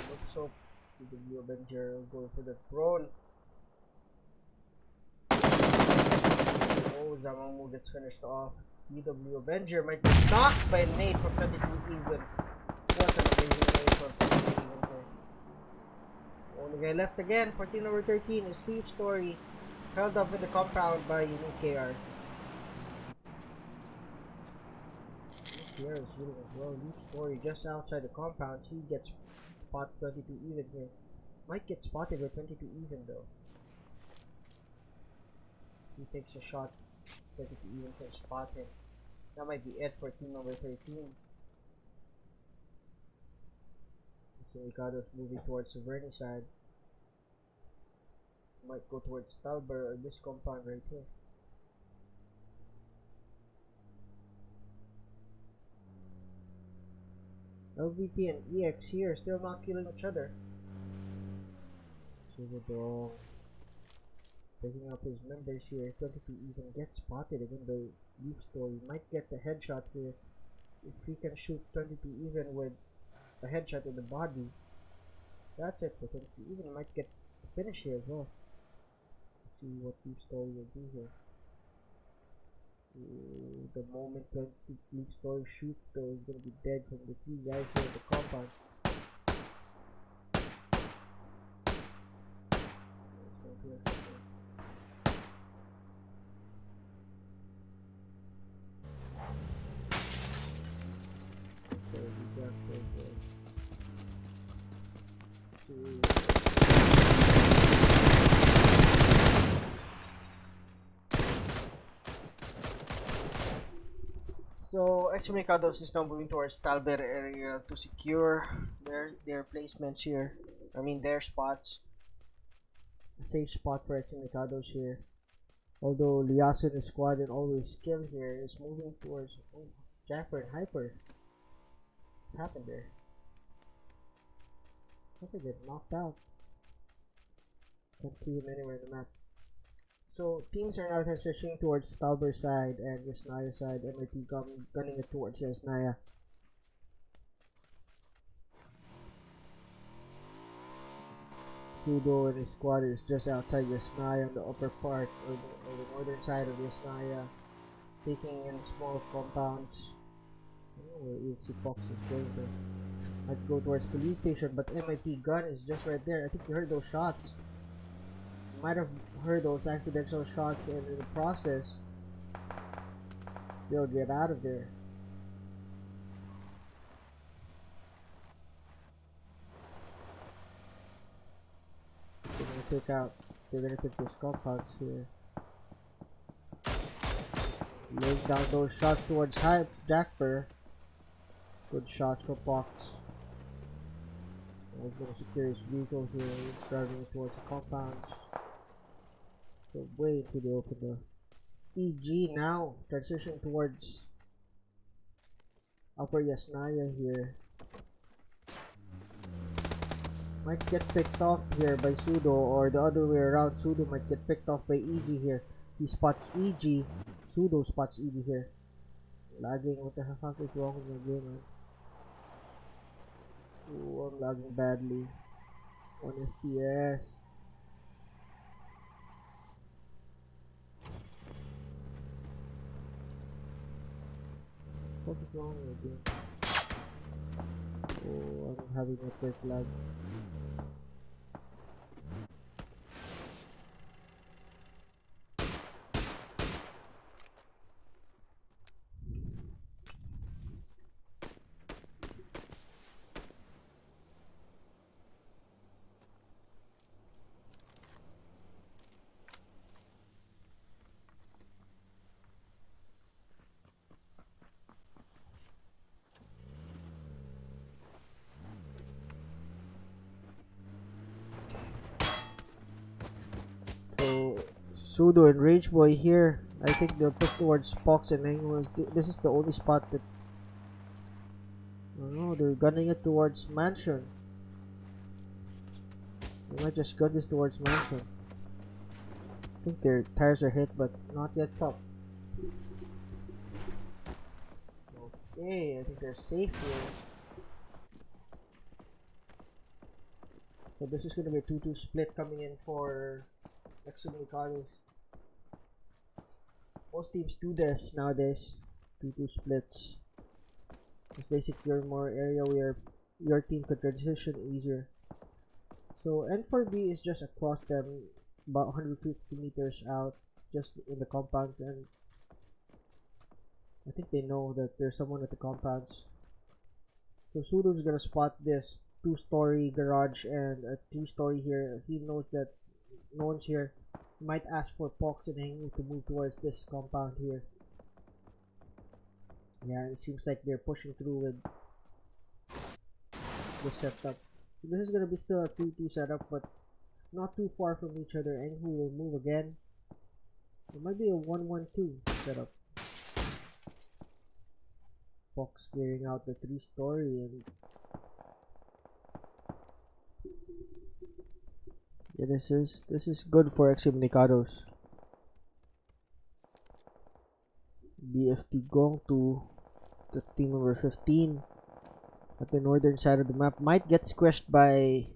Looks up. The Avenger going for the throne. Oh, Zamamu gets finished off. DW Avenger might be knocked by a nade from 22 even. What an amazing nade from 22 even. Only guy left again for team number 13 is Steve Story. Held up in the compound by unique KR. KR is healing as well. Deep story just outside the compound. He gets spots 22 even here. Might get spotted with 22 even though. He takes a shot. 22 even so spot him. That might be it for team number 13. Excommunicados moving towards the Verni side. Might go towards Talber or this compound right here. LVP and EX here still not killing each other. Silverdog picking up his members here. 22 even gets spotted again by Deep Story. Might get the headshot here. If he can shoot 22 even with a headshot in the body, that's it for 22 even. Might get the finish here as well. Let's see what Deep Story will do here. The moment 20 Deep Story shoots though, he's gonna be dead from the 3 guys here in the compound. So Excommunicados is now moving towards Talber area to secure their placements here. I mean their spots. A safe spot for Excommunicados here. Although Liasso and his squad and always skill here is moving towards Japper and Hyper. What happened there? Hyper get knocked out. Can't see him anywhere in the map. So teams are now transitioning towards Talber side and Yasnaya side. MIT gunning it towards Yasnaya. Sudo and his squad is just outside Yasnaya on the upper part or the northern side of Yasnaya, taking in small compounds. I don't know where EXE Fox is going there. Might go towards police station, but MIP gun is just right there. I think you heard those shots. You might have heard those accidental shots, and in the process, they'll get out of there. So they're gonna take those compounds here. Laying down those shots towards Jackper. Good shots for Pox. He's gonna secure his vehicle here. He's driving towards the compounds. So way to the open door. EG now transition towards Upper Yasnaya here. Might get picked off here by Sudo, or the other way around. Sudo might get picked off by EG here. He spots EG. Sudo spots EG here. Lagging. What the fuck is wrong with my game, man? Oh, I'm lagging badly. 1 FPS. What is wrong with my game? Oh, I'm having a quick lag. So Sudo and Rage Boy here. I think they'll push towards Fox and Anglos. This is the only spot that I don't know, they're gunning it towards Mansion. They might just gun this towards Mansion. I think their tires are hit but not yet top. Okay, I think they're safe here. So this is gonna be a 2-2 split coming in for Excommunicados. Most teams do this nowadays. 2-2 splits. As they secure more area where your team could transition easier. So N4B is just across them. about 150 meters out, just in the compounds, and I think they know that there's someone at the compounds. So Sudo's gonna spot this 2-story garage and a 3-story here. He knows that no one's here. He might ask for Pox and Hengu to move towards this compound here. Yeah, it seems like they're pushing through with the setup. This is gonna be still a 2-2 setup, but not too far from each other. Hengu will move again. It might be a 1-1-2 setup. Fox clearing out the 3-story, and yeah, this is good for Excommunicados. BFT going to, that's team number 15 at the northern side of the map. Might get squished by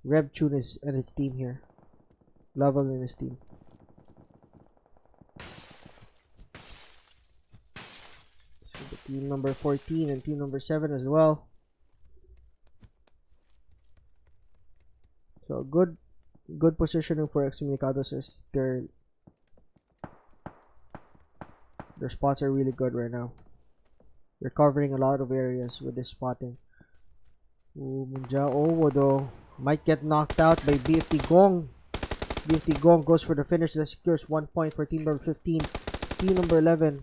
Rebtunis and his team here. Level in his team. Team number 14 and team number 7 as well. So good positioning for Excommunicados, as their spots are really good right now. They're covering a lot of areas with this spotting. Ooh, Munja Owo might get knocked out by BFT Gong. BFT Gong goes for the finish. That secures 1 point for team number 15. Team number 11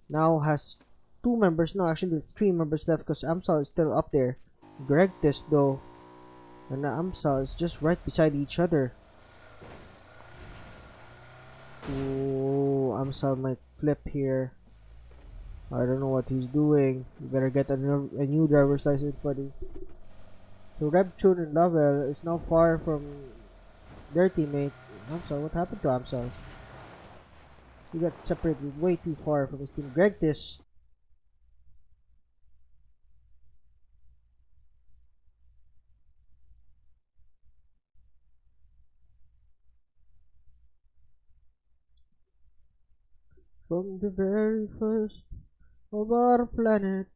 now has 2 members. No, actually it's 3 members left, because Amsal is still up there. Gregtis though and Amsal is just right beside each other. Ooh, Amsal might flip here. I don't know what he's doing. You better get a new driver's license, buddy. So Rebtune and Lovell is now far from their teammate. Amsal, what happened to Amsal? He got separated way too far from his team. Gregtis. From the very first of our planet.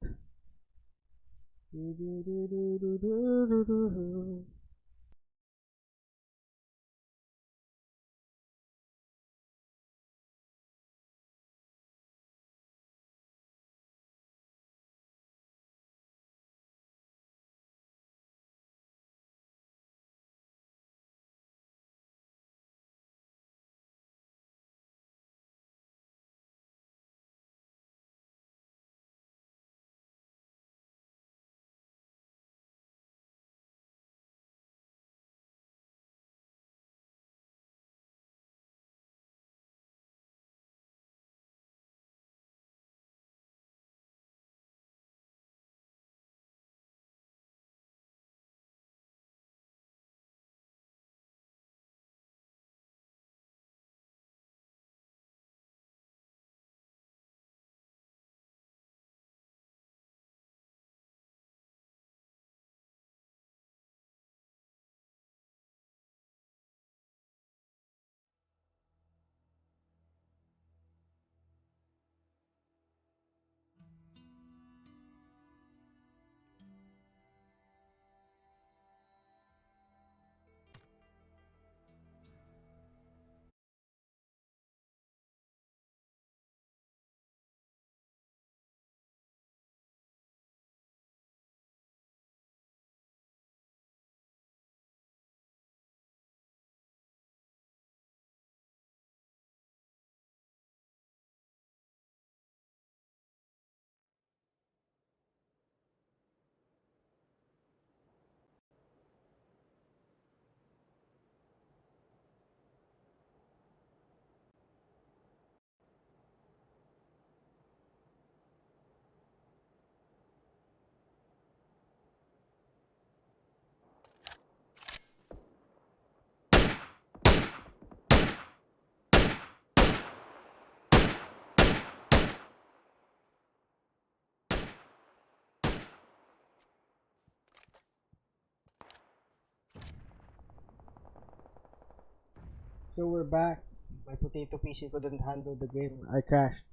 So we're back. My potato PC couldn't handle the game. I crashed.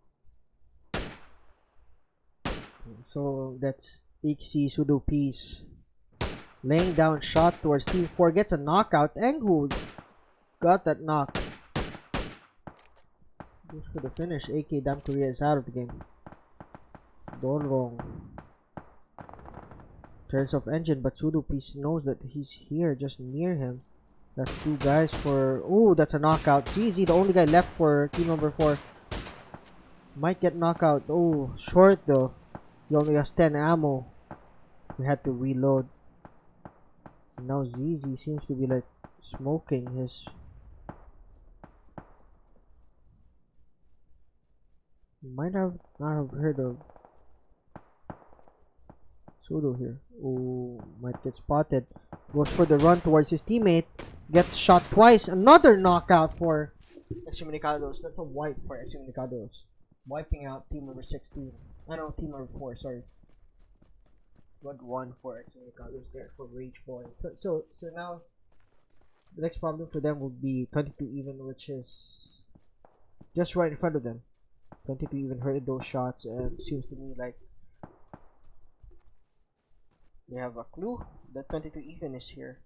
So that's XC sudo peace Laying down shots towards Team 4. Gets a knockout. Enghu got that knock. Goes for the finish. AK Dam Korea is out of the game. Dorong turns off engine, but Sudo Peace knows that he's here, just near him. That's two guys for... Oh, that's a knockout. GZ, the only guy left for team number 4. Might get knockout. Oh, short though. He only has 10 ammo. We had to reload. And now ZZ seems to be like smoking his... You might have not have heard of Sudo here. Oh, might get spotted. Goes for the run towards his teammate. Gets shot twice. Another knockout for Excommunicados. That's a wipe for Excommunicados. Wiping out team number 16. I know, team number 4, sorry. Good one for Excommunicados there for Rage Boy. So now the next problem for them will be 22 even, which is just right in front of them. 22 even heard those shots, and seems to me like they have a clue that 22 even is here.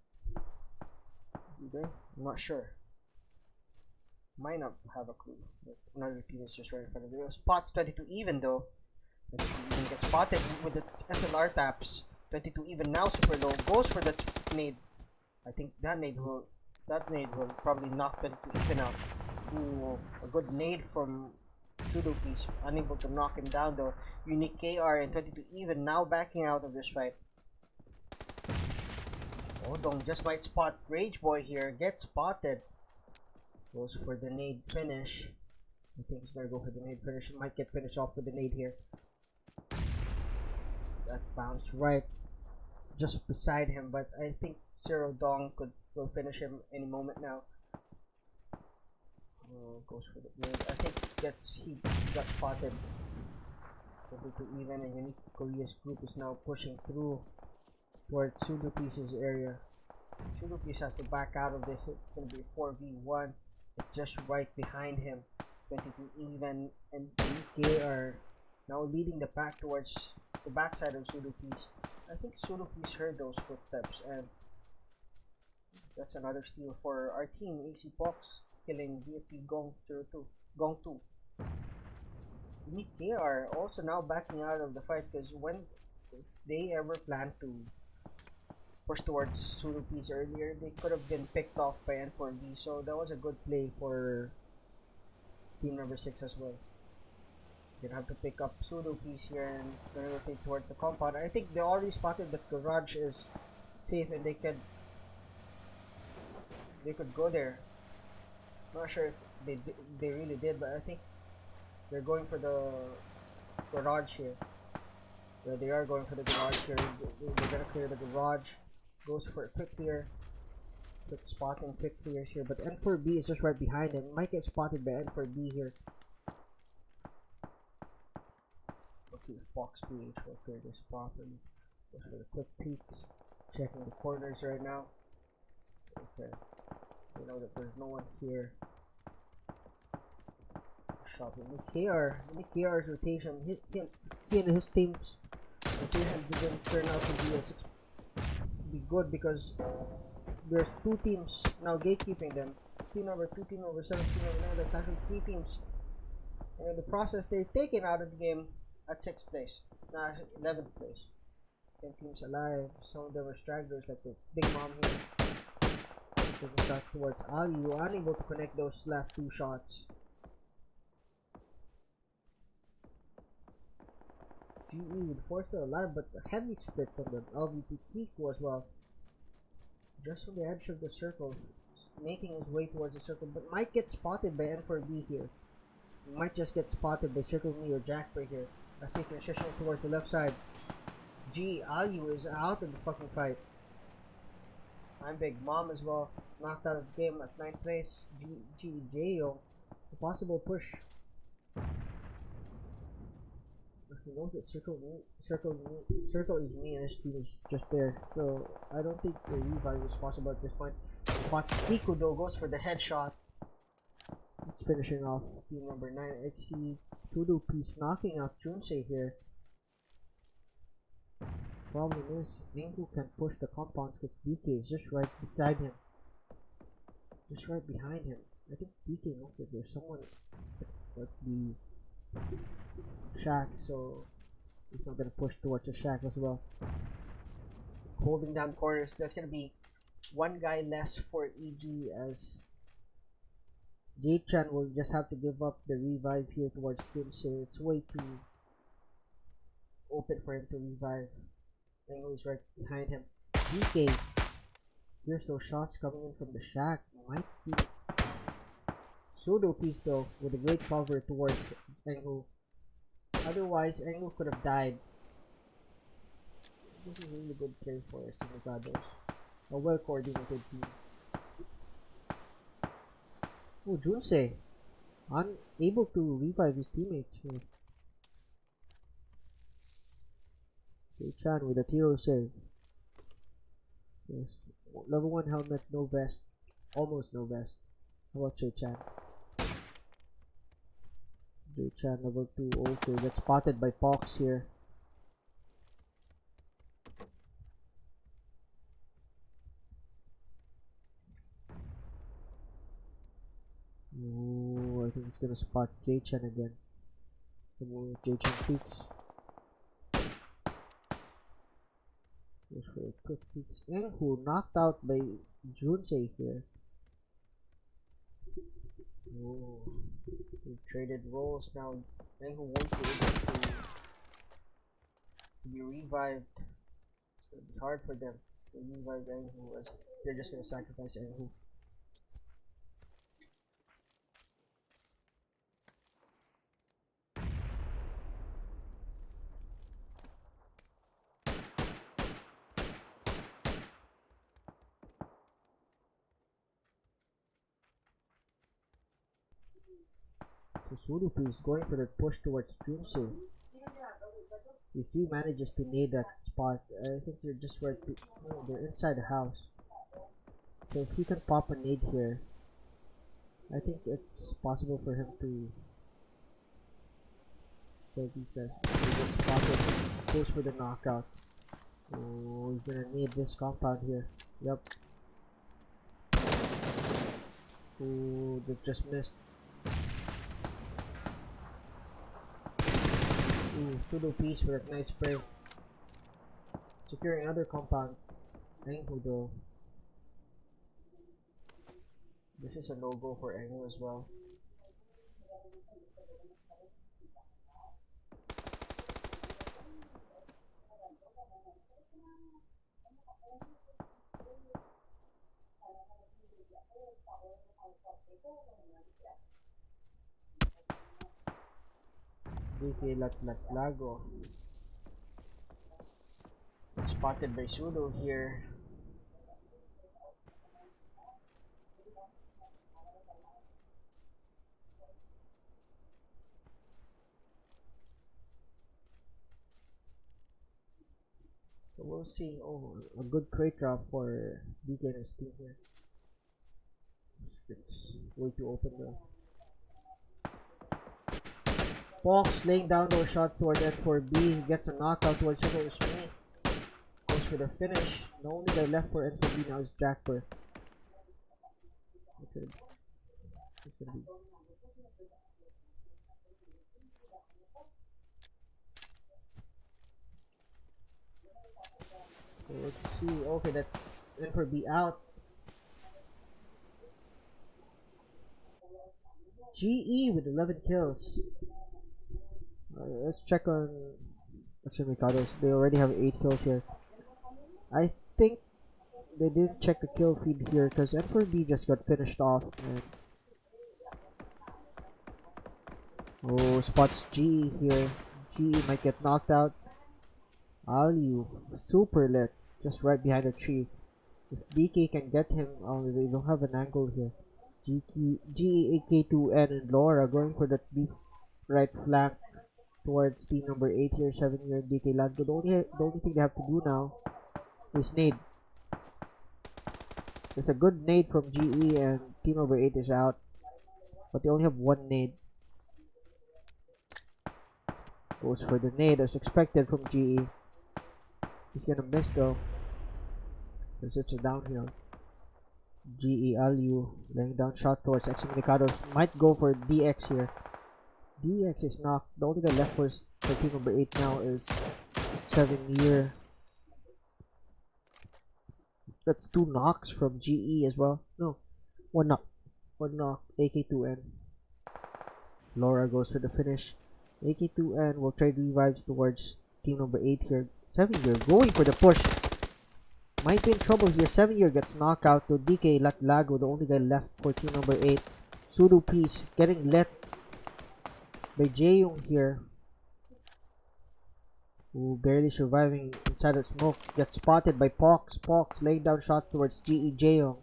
Either? I'm not sure. Might not have a clue. But another team is just right in front of them. Spots 22 even though. 22 even gets spotted with the SLR taps. 22 even now super low. Goes for that nade. I think that nade will probably knock 22 even out. Ooh, a good nade from Sudo Piece. Unable to knock him down though. Unique KR and 22 even now backing out of this fight. Odong just might spot Rage Boy here. Gets spotted. Goes for the nade finish. I think he's gonna go for the nade finish. He might get finished off with the nade here. That bounced right just beside him, but I think Zero Dong will finish him any moment now. Goes for the nade. I think he got spotted. 22 even, and Unique Korea's group is now pushing through towards Sudo Piece's area. Sudo Piece has to back out of this. It's going to be a 4v1. It's just right behind him. 22 even and DK are now leading the pack towards the backside of Sudo Piece. I think Sudo Piece heard those footsteps, and that's another steal for our team. AC Pox killing VFT Gong 02. Gong 2. DK are also now backing out of the fight, because if they ever plan to push towards Sudo Piece earlier, they could have been picked off by N4B. So that was a good play for team number 6 as well. Gonna have to pick up Sudo Piece here and gonna rotate towards the compound. I think they already spotted that garage is safe and they could go there. Not sure if they really did, but I think they're going for the garage here. Yeah, they are going for the garage here. They're gonna clear the garage. Goes for a quick clear. Quick spotting, quick clears here. But N4B is just right behind him. Might get spotted by N4B here. Let's see if Fox PH will clear this properly. Goes for the quick peeks. Checking the corners right now. Okay. You know that there's no one here. Shopping. KR's rotation. He and his team's rotation didn't turn out to be good, because there's 2 teams now gatekeeping them. Team number 2, team number 7, team number 9. That's actually 3 teams. And in the process, they've taken out of the game at 6th place. Nah, 11th place. 10 teams alive. Some of them were stragglers, like the Big Mom here. Taking shots towards Ali. You were unable to connect those last 2 shots. GE with 4 still alive, but a heavy split from them. LVP Kiko as well. Just on the edge of the circle, making his way towards the circle, but might get spotted by N4B here. Might just get spotted by Circle Me or Jackbreak here. As he transitioning towards the left side. G, Aliu is out of the fucking fight. I'm Big Mom as well. Knocked out of the game at 9th place. J.O. The possible push. He knows that Circle is me, and his team is just there. So I don't think the Levi is responsible at this point. Spots Kiko though, goes for the headshot. It's finishing off team number 9. I see Sudo Piece knocking out Junsei here. Problem is, Engu can push the compounds because DK is just right beside him. Just right behind him. I think DK knows that there's someone at the shack, so he's not gonna push towards the shack as well. Holding down corners, that's gonna be one guy less for EG as J-Chan will just have to give up the revive here towards Junsei. It's way too open for him to revive. Engu is right behind him. DK. Here's those shots coming in from the shack. Might be pseudo piece though, with a great cover towards Engu. Otherwise, Engu could have died. This is a really good play for Excommunicados. A well coordinated team. Oh, Junsei. Unable to revive his teammates here. Chan with a hero save. Yes. Level 1 helmet, no vest. Almost no vest. How about Chan? Chan level 2. Okay, that's spotted by Pox here. Oh, I think it's gonna spot J-Chan again. The more J-Chan peeks. Here's for a quick peeks. Engu knocked out by Junsei here. Oh, we traded roles now. Engu won't be able to be revived. It's gonna be hard for them to revive Engu as they're just gonna sacrifice Engu. So Surupi is going for the push towards Junsei. If he manages to nade that spot, I think they're just right. No, they're inside the house. So if he can pop a nade here, I think it's possible for him to kill these guys. He gets spotted, goes for the knockout. Oh, he's gonna nade this compound here. Yep. Oh, they just missed. Ooh, pseudo piece with a nice spray. Securing another compound. Engu though. This is a no-go for Engu as well. DK Lago. It's spotted by Pseudo here. So we'll see. Oh, a good crate drop for DK and his team here. It's way too open though. Fox laying down those shots toward N4B. Gets a knockout towards Sugar Smith. Goes for the finish. The only guy left for N4B now is Jackper. It's gonna be. So let's see. Okay, that's N4B out. GE with 11 kills. Let's check on Excommunicados. They already have 8 kills here. I think they didn't check the kill feed here because N4B just got finished off. And oh, spots GE here. GE might get knocked out. Aliu, super lit, just right behind the tree. If DK can get him, they don't have an angle here. GE, AK2N and Laura going for the deep right flank towards team number 8 here, 7 here, DK land. The only thing they have to do now is nade. There's a good nade from GE and team number 8 is out. But they only have one nade. Goes for the nade as expected from GE. He's gonna miss though, because it's a downhill. GELU laying down shot towards Excommunicados. Might go for DX here. DX is knocked. The only guy left for team number 8 now is 7-year. That's 2 knocks from GE as well. No, 1 knock. 1 knock. AK2N. Laura goes for the finish. AK2N will trade revives towards team number 8 here. 7-year going for the push. Might be in trouble here. 7-year gets knocked out to DK Latlago, the only guy left for team number 8. Sudo Peace getting let by Jaeyoung here, who barely surviving inside of smoke. Gets spotted by Pox. Pox laying down shots towards GE Jaeyoung.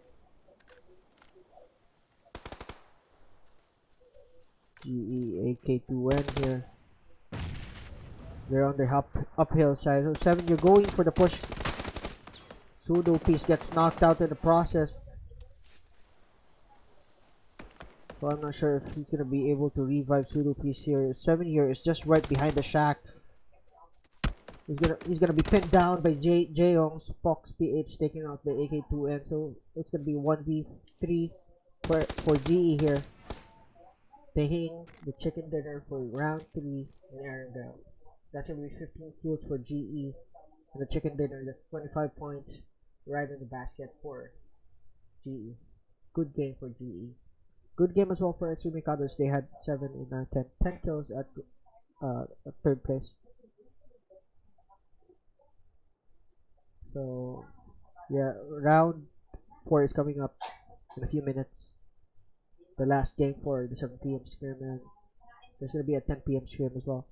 GE AK2N here. They're on their uphill side. So 7-year going for the push. Sudo Peace gets knocked out in the process. So I'm not sure if he's gonna be able to revive Sudo Peace here. 7-year is just right behind the shack. He's gonna be pinned down by Jaeyoung's Pox PH taking out the AK2N. So it's gonna be 1v3 for GE here. Taking the chicken dinner for round 3 in Arendelle. That's gonna be 15 kills for GE. And the chicken dinner, that's 25 points right in the basket for GE. Good game for GE. Good game as well for Excommunicados. They had 7 in 10 kills at 3rd place. So yeah, round 4 is coming up in a few minutes. The last game for the 7 p.m. scrim, and there's gonna be a 10 p.m. scrim as well.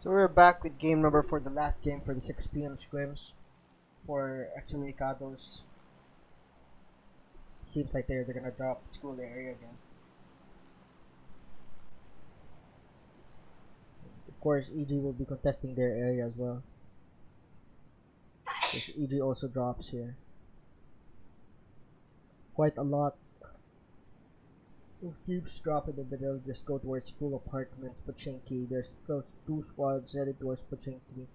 So we're back with game number for the last game for the 6 p.m. scrims for Excommunicados. Seems like they're gonna drop school area again. Of course, EG will be contesting their area as well. Because EG also drops here. Quite a lot of teams drop in the middle, just go towards school apartments, Pochinki. There's those 2 squads headed towards Pochinki.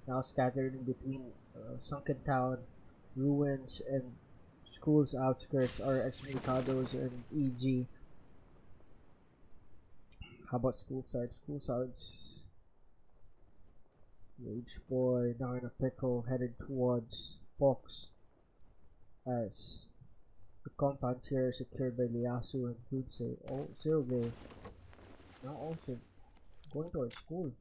Now scattered in between Sunken Town, Ruins, and school's outskirts are Excommunicados and EG. How about school sides? School sides. Rage Boy, now in a pickle, headed towards Fox as the compounds here are secured by Liasu and Jutse. Oh, Silve now also going towards school.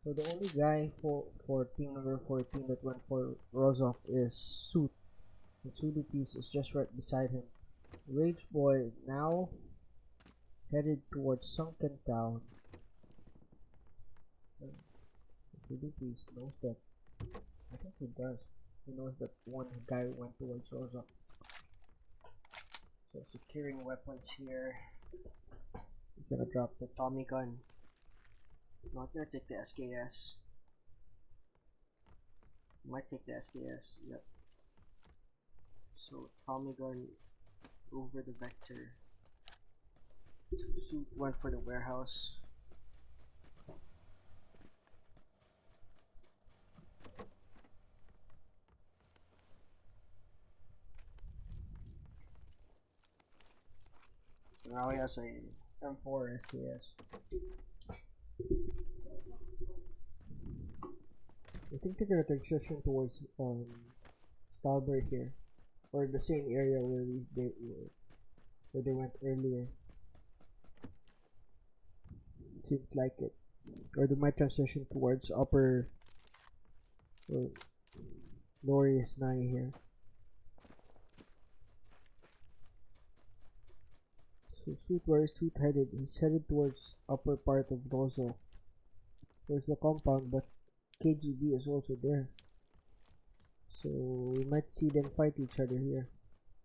So the only guy for team number 14 that went for Rozov is Suit. And Sudupi's is just right beside him. Rage Boy now headed towards Sunken Town. Sudupi's knows that. I think he does. He knows that one guy went towards Rozov. So securing weapons here. He's gonna drop the Tommy gun. Not gonna take the SKS. Might take the SKS, yep. So Tommy gun over the vector. Suit went for the warehouse. So now he has a M4 SKS. I think they're gonna transition towards Stalberg here, or the same area where they went earlier. Seems like it, or they might transition towards upper or lower S9 here. So Suit, where is Suit headed? He's headed towards upper part of Gozo. There's the compound, but KGB is also there. So we might see them fight each other here.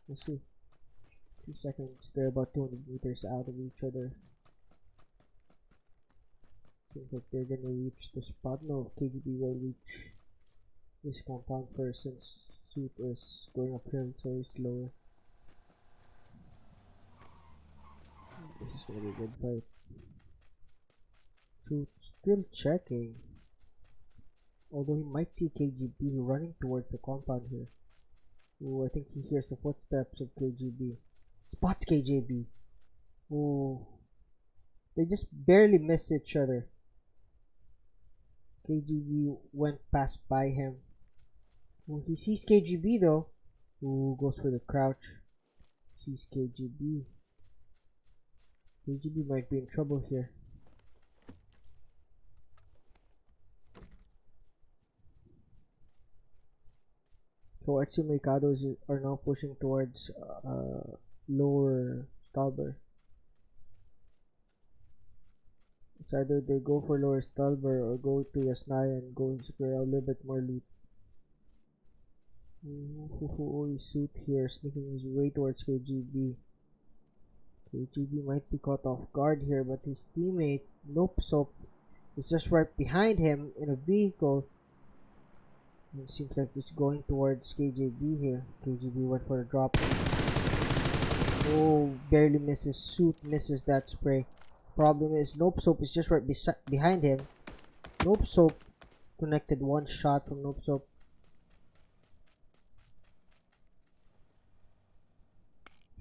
We'll see. 2 seconds. They're about 200 meters out of each other. Seems like they're gonna reach the spot. No, KGB will reach this compound first since Suit is going uphill, so he's slower. This is gonna be a good fight. Suit still checking. Although he might see KGB running towards the compound here. Oh, I think he hears the footsteps of KGB. Spots KGB. Oh, they just barely missed each other. KGB went past by him. Oh, he sees KGB though. Oh, goes for the crouch. Sees KGB. KGB might be in trouble here. So Excommunicados are now pushing towards lower Stalber. It's either they go for lower Stalber or go to Yasnaya and go secure a little bit more loot. Suit here sneaking his way towards KGB. KGB might be caught off guard here, but his teammate Nope Soap is just right behind him in a vehicle. It seems like he's going towards KGB here. KGB went for a drop. Oh, barely misses. Suit misses that spray. Problem is, Nope Soap is just right behind him. Nope Soap connected one shot from Nope Soap.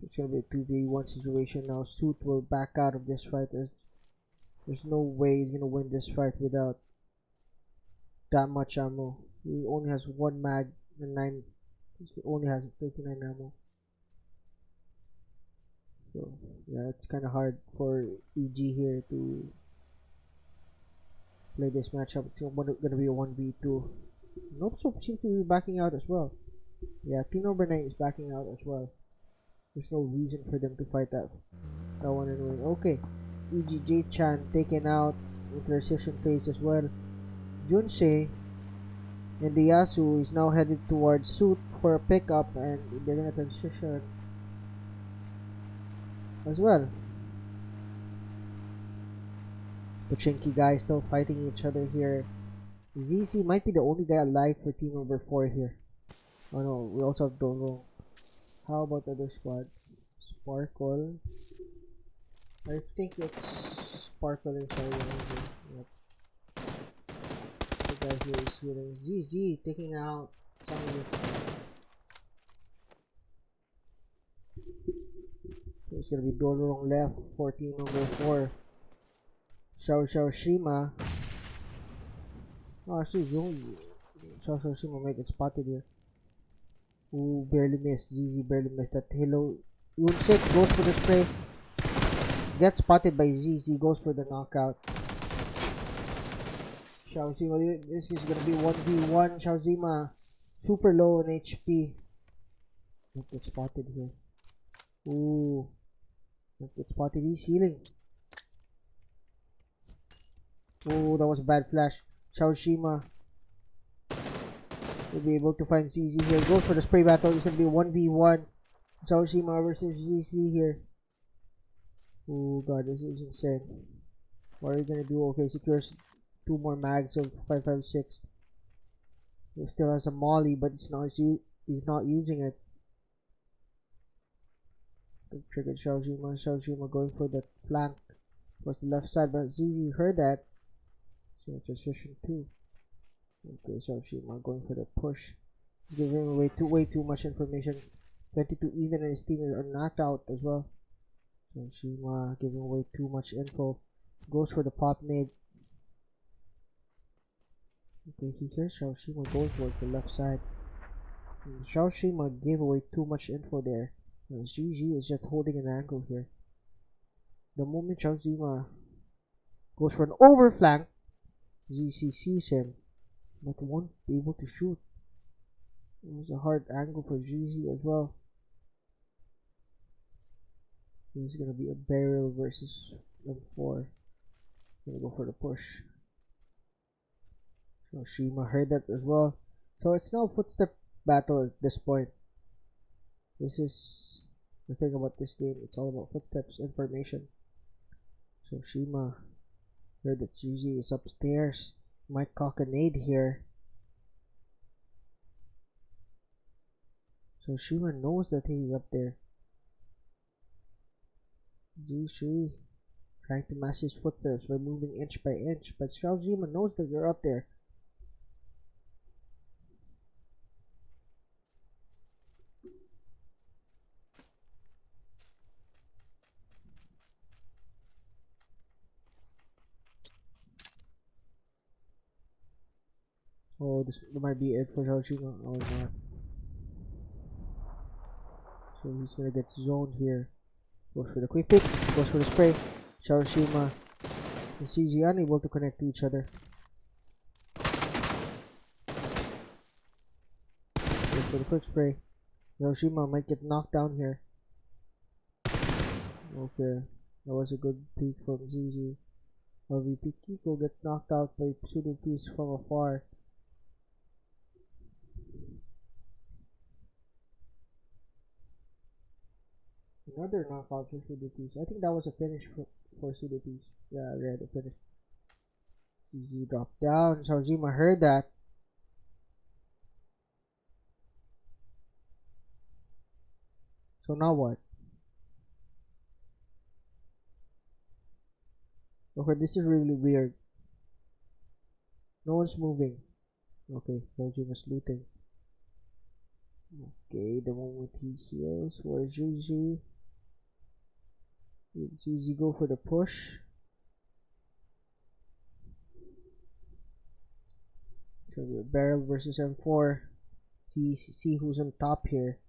It's gonna be a 2v1 situation now. Suit will back out of this fight as there's no way he's gonna win this fight without that much ammo. He only has 1 mag and he only has 39 ammo. So yeah, it's kinda hard for EG here to play this matchup. It's gonna be a 1v2. Nope Soap seems to be backing out as well. Yeah, team number 9 is backing out as well. There's no reason for them to fight that one and win. Okay, EGJ Chan taken out. transition phase as well. Junsei and the Yasu is now headed towards Suit for a pickup, and they're gonna transition as well. The Chinky guys still fighting each other here. ZZ might be the only guy alive for team number 4 here. Oh no, we also have Dolo. How about the other squad? Sparkle. I think it's Sparkle inside the engine. Yep. The guy here is healing. ZZ taking out some of the. There's gonna be Dolorong left for team number 4. Xiao Shima. Oh, she's only. Xiao Shima might get spotted here. Ooh, barely missed. ZZ barely missed that. Hello. Yunsik goes for the spray. Gets spotted by ZZ. Goes for the knockout. Xiaozima. This is gonna be 1v1. Xiaozima. Super low on HP. Don't get spotted here. Ooh. Don't get spotted. He's healing. Oh, that was a bad flash. Xiaoshima will be able to find ZZ here. Goes for the spray battle. It's going to be 1v1. Xiaoshima versus ZZ here. Oh god, this is insane. What are you going to do? Okay, secures 2 more mags of 5.56. He still has a molly, but he's not using it. Triggered Xiaoshima. Xiaoshima going for the flank towards the left side, but ZZ heard that. So transition 2. Okay, Xiaoshima going for the push. He's giving away way too much information. 22 even, and his team are knocked out as well. Xiaoshima giving away too much info. Goes for the pop nade. Okay, he hears Xiaoshima going towards the left side. And Xiaoshima gave away too much info there. And GG is just holding an angle here. The moment Xiaoshima goes for an overflank, ZC sees him, but won't be able to shoot. It was a hard angle for GZ as well. This is gonna be a barrel versus M4. Gonna go for the push. So Shima heard that as well. So it's now footstep battle at this point. This is the thing about this game. It's all about footsteps, information. So Shima heard that GZ is upstairs. Might cock a nade here. So Shima knows that he's up there. GZ trying to mask his footsteps by moving inch by inch, but Xiaoshima knows that you're up there. Oh, this might be it for Xiaoshima. Oh, not. So he's gonna get zoned here. Goes for the quick pick. Goes for the spray. Xiaoshima and CG unable to connect to each other. Goes for the quick spray. Xiaoshima might get knocked down here. Okay, that was a good peek from ZZ. LVP Kiko gets knocked out by pseudo piece from afar. Another knockout for pseudo piece. I think that was a finish for pseudo piece. Yeah, I read a finish. ZZ dropped down. Xiaoshima heard that. So now what? Okay, this is really weird. No one's moving. Okay, Xiaoshima's looting. Okay, the moment he heals, where's GG? GG go for the push. So we're barrel versus M4. See who's on top here.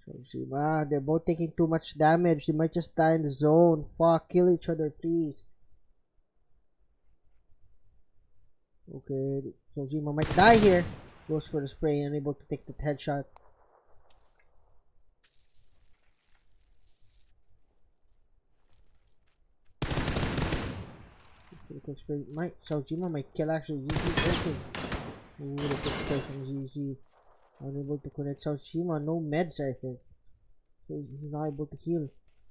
Xiaoshima, they're both taking too much damage. They might just die in the zone. Fuck, kill each other, please. Okay, Xiaoshima might die here. Goes for the spray, unable to take the headshot. quick spray. Saojima might kill actually. ZZ working. Ooh, the quick spray from ZZ. Unable to connect Saojima. No meds, I think. So he's not able to heal.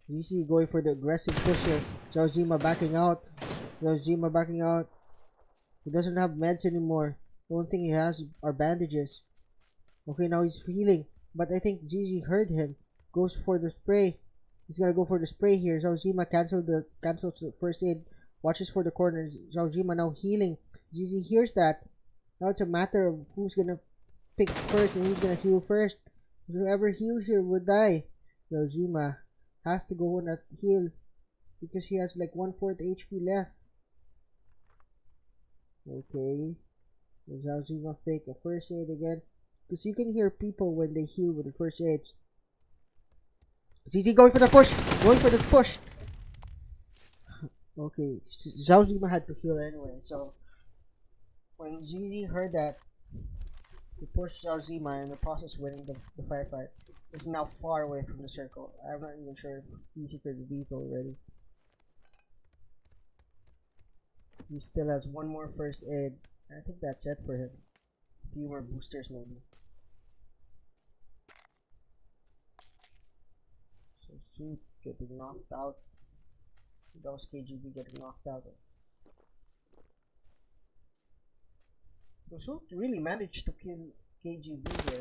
ZZ going for the aggressive push here. Saojima backing out. Saojima backing out. He doesn't have meds anymore. The only thing he has are bandages. Okay, now he's healing. But I think ZZ heard him. Goes for the spray. He's gonna go for the spray here. Saojima cancels the first aid. Watches for the corner. Saojima now healing. ZZ hears that. Now it's a matter of who's gonna pick first and who's gonna heal first. Whoever heals here will die. Saojima has to go on that heal because he has like 1/4 HP left. Okay. Saojima fake a first aid again. Because you can hear people when they heal with the first aid. ZZ going for the push! Going for the push! Okay, Saojima had to heal anyway, so when ZZ heard that, he pushed Saojima in the process winning the firefight. He's now far away from the circle. I'm not even sure if he secured the vehicle already. He still has one more first aid. I think that's it for him. A few more boosters maybe. So Suit getting knocked out. That was KGB getting knocked out. So Suit really managed to kill KGB here.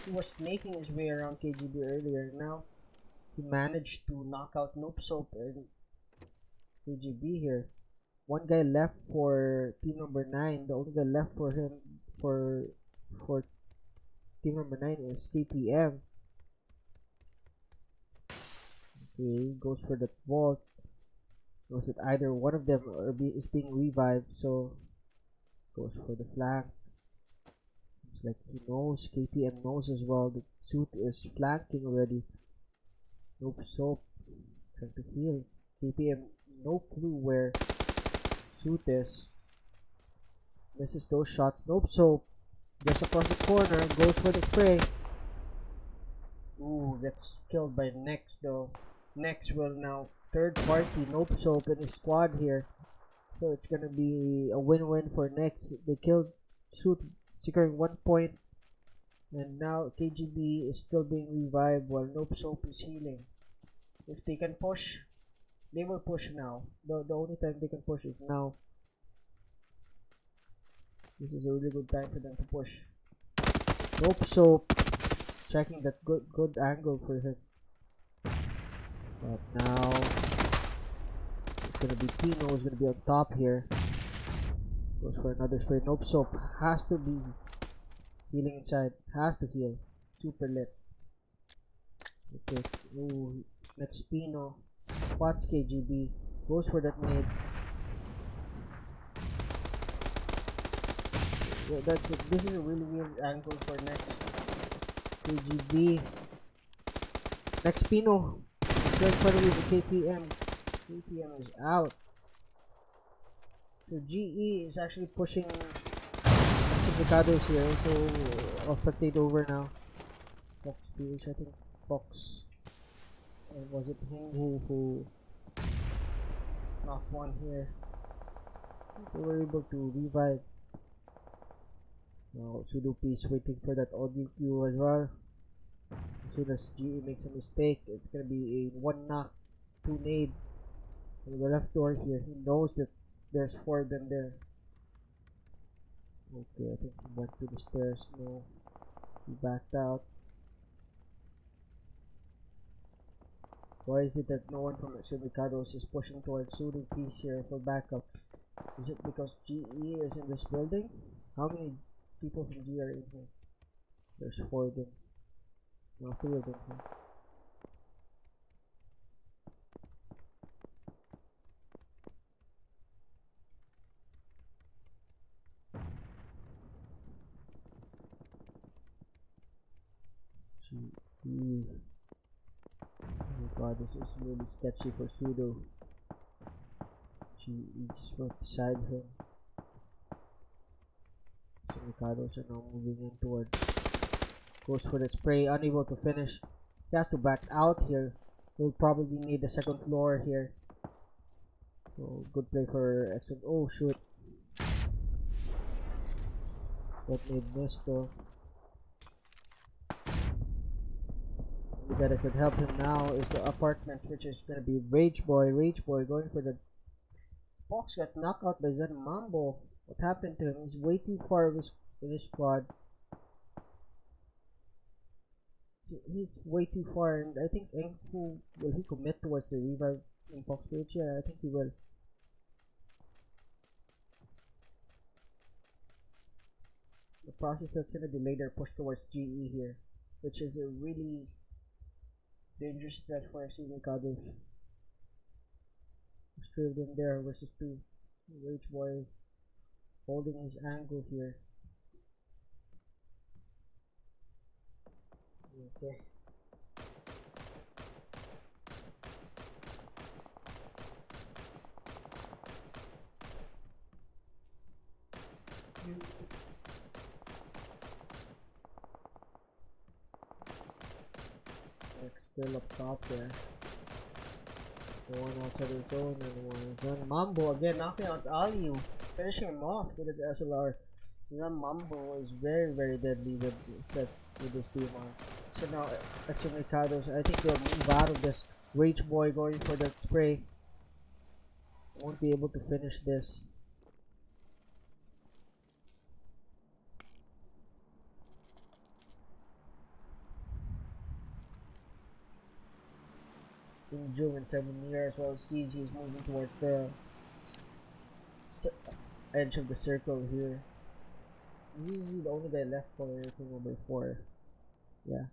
He was making his way around KGB earlier. Now he managed to knock out Nope Soap and KGB here. One guy left for team number 9. The only guy left for him for team number 9 is KPM. Okay, goes for the vault. Knows that either one of them is being revived, so goes for the flank. It's like he knows, KPM knows as well that Suit is flanking already. Nope Soap trying to heal. KPM no clue where Suit is. Misses those shots. Nope Soap just across the corner, goes for the spray. Ooh, gets killed by Nex though. Nex will now third party Nope Soap in his squad here. So it's gonna be a win-win for Nex. They killed Suit, securing 1 point. And now KGB is still being revived while Nope Soap is healing. If they can push, they will push now. The only time they can push is now. This is a really good time for them to push. Nope Soap checking that good angle for him. But now it's gonna be Pino who's gonna be on top here. Goes for another spray. Nope Soap has to be healing inside. Has to heal. Super lit. Okay. Ooh, next Pino. Spots KGB. Goes for that nade. Yeah, that's it. This is a really weird angle for next KGB. Next Pino. Going for the KPM. KPM is out. So GE is actually pushing Excommunicados here. So I'll spectate over now. Fox PH, I think Fox. And was it him who knocked one here? They were able to revive. Now Sudoku is waiting for that audio cue as well. As soon as GE makes a mistake, it's gonna be a 1 knock, 2 nade on the left door here. He knows that there's 4 of them there. Okay, I think he went to the stairs. No, he backed out. Why is it that no one from Excommunicados is pushing towards Sudo piece here for backup? Is it because GE is in this building? How many people from GE are in here? There's 4 of them. No, 3 of them here. GE. Oh my god, this is really sketchy for Sudo. GE just went beside him. Excommunicados are now moving in towards. Goes for the spray, unable to finish. He has to back out here. He'll probably need the second floor here. So good play for Exxon. Oh shoot. That made miss though. That it could help him now is the apartment, which is gonna be Rage Boy going for the Fox. Got knocked out by Zen Mambo. What happened to him? He's way too far with his squad. He's way too far, and I think Enku, will he commit towards the revive in Fox Rage? Yeah, I think he will. The process that's gonna delay their push towards GE here, which is a really dangerous threat for Excommunicados. There's 3 of them there versus 2. Rage Boy holding his angle here. Okay. Still up top there. One outside the zone and one Zen Mambo again knocking out Aliu, finishing him off with the SLR. Zen Mambo is very deadly with set with this team on. So now Excommunicados, I think they'll move out of this. Rage Boy going for the spray. Won't be able to finish this. In June and 7 years, while CG is moving towards the edge of the circle here. Usually the only guy left for team number 4. Yeah.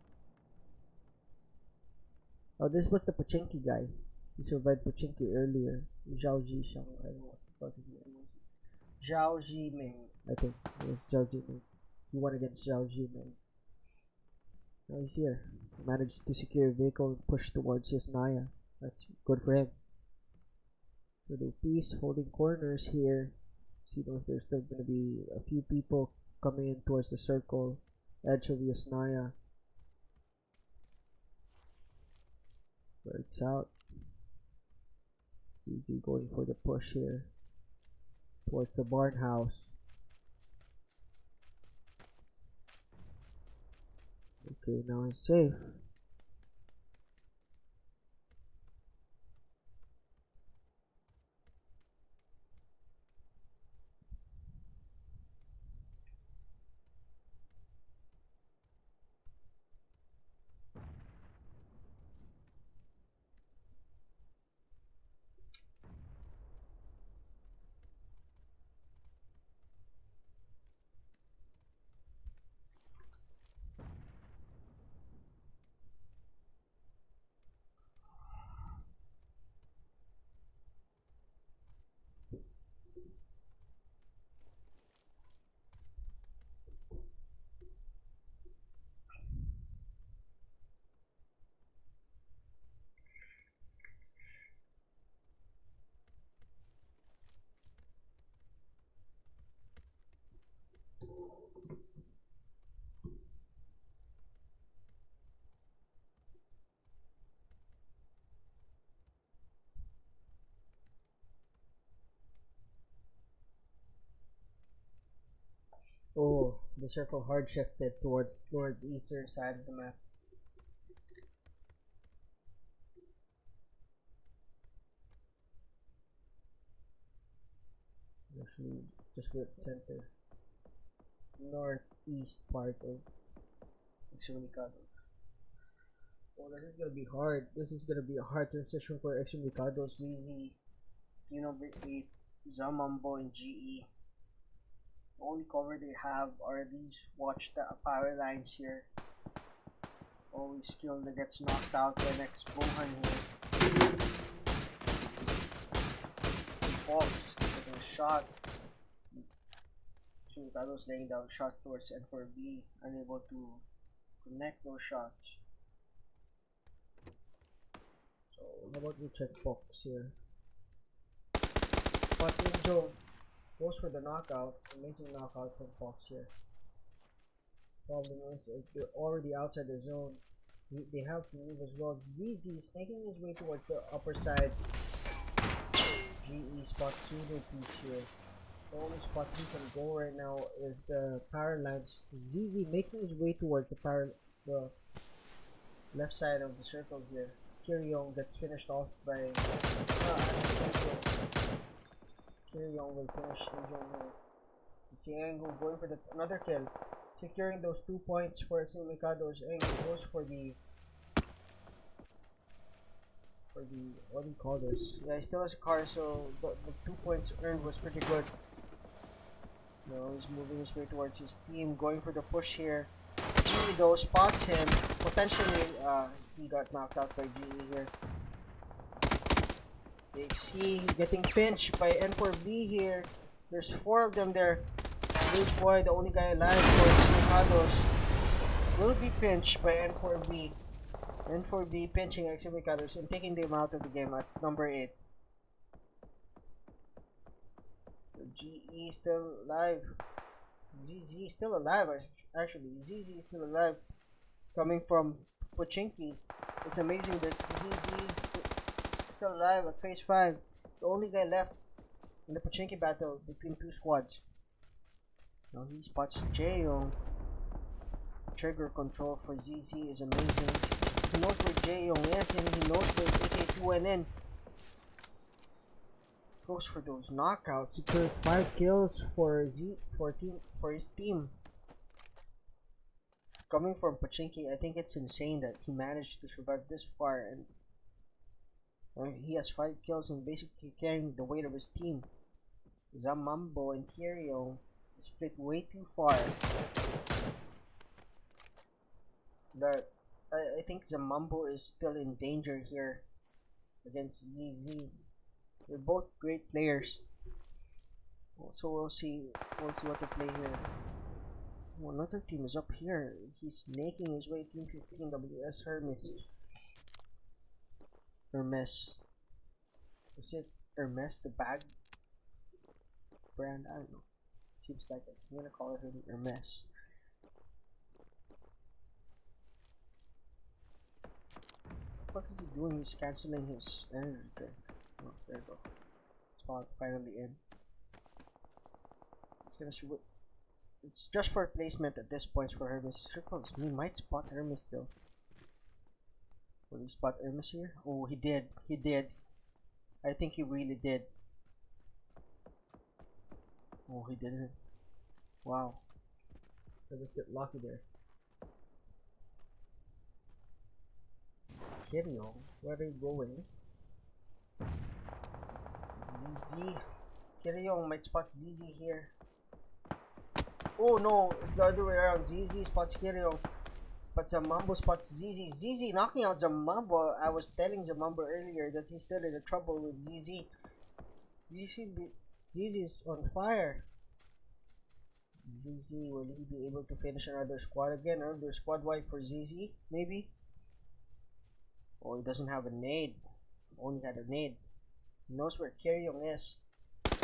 Oh, this was the Pachinki guy. He survived Pachinki earlier. Zhao Ji Shang. I don't know what his name was. Zhao Ji Ming. I think it was Zhao Ji Ming. He won against Zhao Ji Ming. Now he's here. He managed to secure a vehicle and push towards his Naya. That's good for him. So the piece holding corners here. See, there's still going to be a few people coming in towards the circle. Edge of Yasnaya. It's out. CG going for the push here. Towards the barn house. Okay, now it's safe. Oh, the circle hard shifted towards northeastern side of the map. Actually, just with center. Northeast part of Excommunicados. Oh, this is gonna be hard. This is gonna be a hard transition for Excommunicados, ZZ, number 8, Zamambo, and GE. The only cover they have are these. Watch the power lines here. Always skill that gets knocked out by next Bohan here. Fox getting shot. Excommunicados laying down shot towards N4B, unable to connect those shots. So how about we check Fox here? Fox in Joe goes for the knockout. Amazing knockout from Fox here. Problem is if they're already outside the zone, they have to move as well. ZZ is making his way towards the upper side. GE spot sooner piece here. The only spot he can go right now is the power lines. ZZ making his way towards the left side of the circle here. Kiryong gets finished off by Kiryong will finish Angel here. It's the Angle going for another kill. Securing those 2 points for Excommunicados. Angle goes for the what do you call this? Yeah, he still has a car, so the 2 points earned was pretty good. No, he's moving his way towards his team, going for the push here. GE though spots him. Potentially, he got knocked out by GE here. JXC getting pinched by N4B here. There's 4 of them there. Rage Boy, the only guy alive for Excommunicados, will be pinched by N4B. N4B pinching Excommunicados and taking them out of the game at number 8. GE still alive. ZZ still alive, actually. ZZ is still alive. Coming from Pochinki. It's amazing that ZZ is still alive at phase 5. The only guy left in the Pochinki battle between 2 squads. Now he spots Jaeyoung. Trigger control for ZZ is amazing. He knows where Jaeyoung is and he knows where AK2NN. Goes for those knockouts. Secured 5 kills for his team. Coming from Pochinki, I think it's insane that he managed to survive this far, and he has 5 kills and basically carrying the weight of his team. Zamambo and Kiryong split way too far. That I think Zamambo is still in danger here against ZZ. They're both great players. So we'll see what they play here. Oh, another team is up here. He's making his way. Team 15 WS Hermes. Is it Hermes the bag brand? I don't know. Seems like it. I'm gonna call it Hermes. What is he doing? He's canceling his energy drink. Oh, there we go. It's finally in. It's gonna see what. It's just for placement at this point for Hermes. Circles. We might spot Hermes though. Will he spot Hermes here? Oh, he did. He did. I think he really did. Oh, he didn't. Wow. Let's get lucky there. Kiryong, where are you going? ZZ. Kiryong might spot ZZ here. Oh no, it's the other way around. ZZ spots Kiryong, but Zamambo spots ZZ. ZZ knocking out Zamambo. I was telling Zamambo earlier that he's still in trouble with ZZ. ZZ is on fire. ZZ, will he be able to finish another squad again? Another squad wipe for ZZ, maybe? Oh, he doesn't have a nade. Only had a nade. He knows where Kiryong is.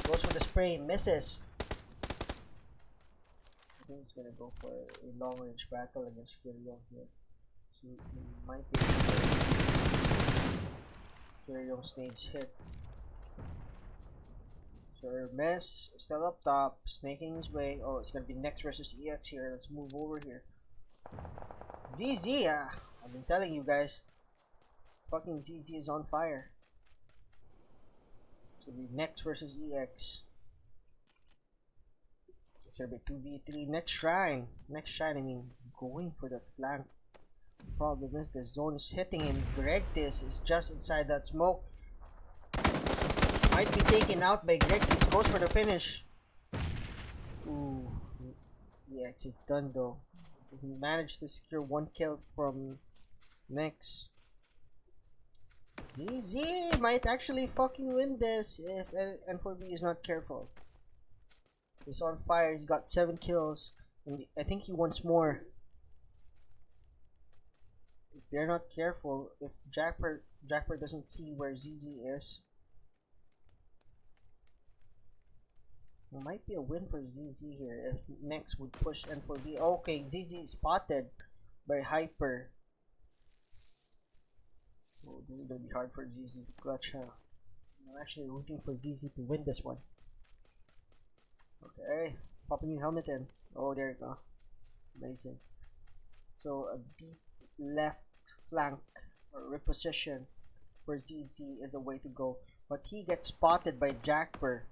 Goes for the spray, misses. I think he's gonna go for a long range battle against Kiryong here. So he might be Kiryong's nades hit. So Hermes is still up top, snaking his way. Oh, it's gonna be Next versus EX here. Let's move over here. ZZ, I've been telling you guys. Fucking ZZ is on fire. It's gonna be Next versus EX. It's gonna be 2v3. Next shrine. Next shrine, I mean, going for the flank. The problem is the zone is hitting him. Gregtis is just inside that smoke. Might be taken out by Gregtis. Goes for the finish. Ooh. EX is done though. He managed to secure 1 kill from Next. ZZ might actually fucking win this if N4B is not careful. He's on fire. He's got 7 kills, and I think he wants more. If they're not careful, if Jackper doesn't see where ZZ is, it might be a win for ZZ here. If Next would push N4B. Okay, ZZ spotted by Hyper. Oh, this is gonna be hard for ZZ to clutch, huh? I'm actually rooting for ZZ to win this one. Okay, popping your helmet in. Oh, there you go. Amazing. So a deep left flank or reposition for ZZ is the way to go. But he gets spotted by Jackper.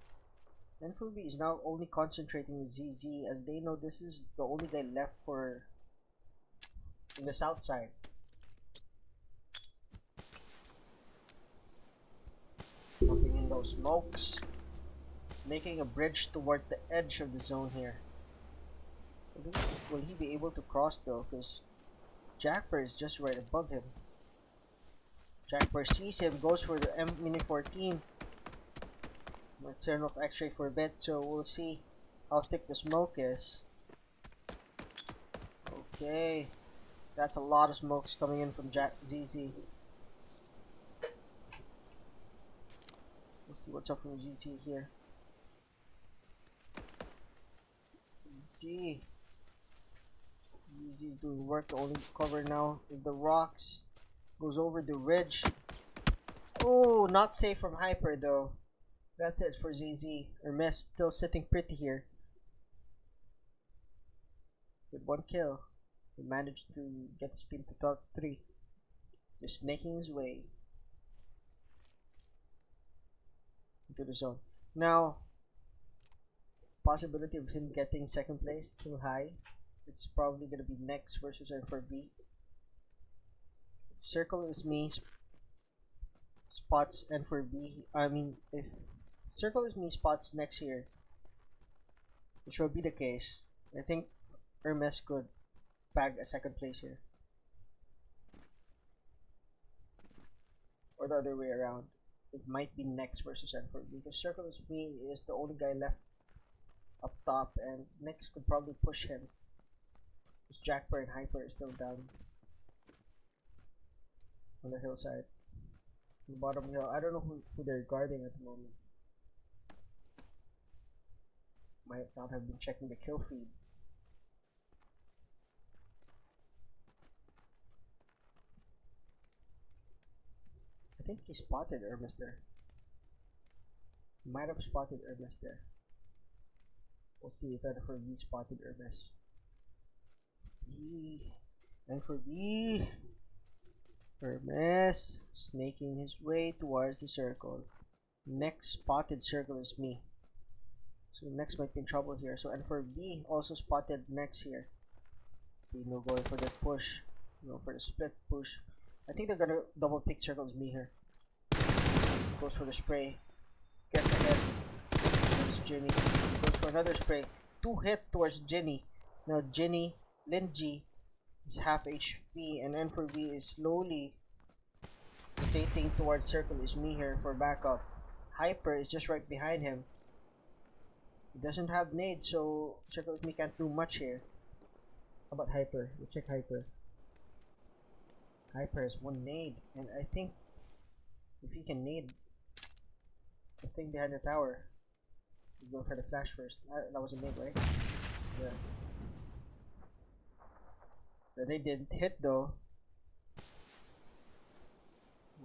N4B is now only concentrating with ZZ as they know this is the only guy left for in the south side. Popping in those smokes, making a bridge towards the edge of the zone here. Will he be able to cross though? Because Jackper is just right above him. Jackper sees him, goes for the Mini 14. Might turn off X-ray for a bit, so we'll see how thick the smoke is. Okay, that's a lot of smokes coming in from ZZ. We'll see what's up from ZZ here. ZZ is doing work to only cover now with the rocks. Goes over the ridge. Oh, not safe from Hyper though. That's it for ZZ. Hermes still sitting pretty here. With one kill, he managed to get his team to top 3. Just snaking his way into the zone. Now, possibility of him getting second place is still high. It's probably gonna be next versus N4B. If Circle is me, spots N4B. I mean, if Circle is me spots next year, which will be the case, I think Hermes could bag a second place here. Or the other way around. It might be next versus N4B because Circle is me is the only guy left up top and next could probably push him. Because Jackper and Hyper is still down on the hillside. The bottom hill. I don't know who they're guarding at the moment. Might not have been checking the kill feed. I think he spotted Hermes there. He might have spotted Hermes there. We'll see if N4B spotted Hermes. N4B. Hermes snaking his way towards the circle. Next spotted circle is me. So next might be in trouble here. So N4B also spotted next here. No going for the push. Go for the split push. I think they're gonna double pick circles me here. Goes for the spray. Gets ahead. It's Ginny. Goes for another spray. 2 hits towards Ginny. Now Ginny, Linji is half HP and N4B is slowly rotating towards circle is me here for backup. Hyper is just right behind him. He doesn't have nades, so circle is me can't do much here. How about Hyper? Let's check Hyper. Hyper has 1 nade, and I think if he can nade the thing behind the tower, he's going for the flash first. That was a nade, right? Yeah. But they didn't hit though.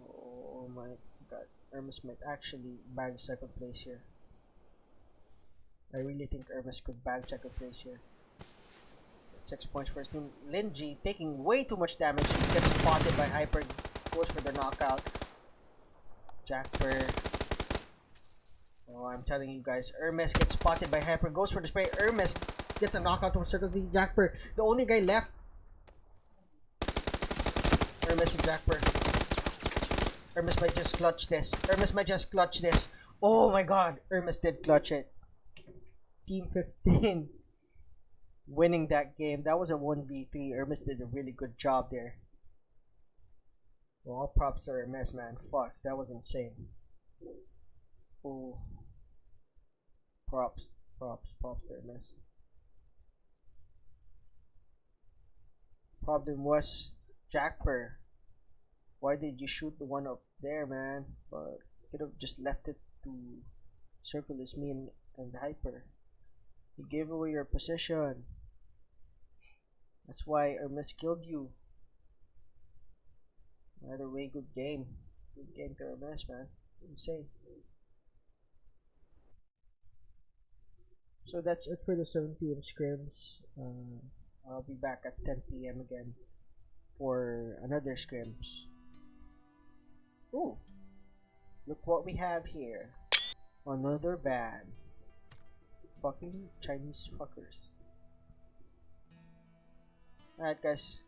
Oh my god, Hermes might actually bag second place here. I really think Hermes could bag second place here. 6 points for his team. Linji taking way too much damage. He gets spotted by Hyper. Goes for the knockout. Jackper. Oh, I'm telling you guys. Hermes gets spotted by Hyper. Goes for the spray. Hermes gets a knockout from Circle V. Jackper. The only guy left. Hermes and Jackper. Hermes might just clutch this. Hermes might just clutch this. Oh my god. Hermes did clutch it. Team 15. Winning that game. That was a 1v3. Hermes did a really good job there. Well, all props to Hermes, man. Fuck, that was insane. Oh, props to Hermes. Problem was Jackper. Why did you shoot the one up there, man? But you could have just left it to Circle is me and Hyper. You gave away your position. That's why Hermes killed you. Either way, good game. Good game to Hermes, man. Insane. So that's it for the 7 p.m. scrims. I'll be back at 10 p.m. again for another scrims. Ooh, look what we have here. Another ban. Fucking Chinese fuckers. Alright guys,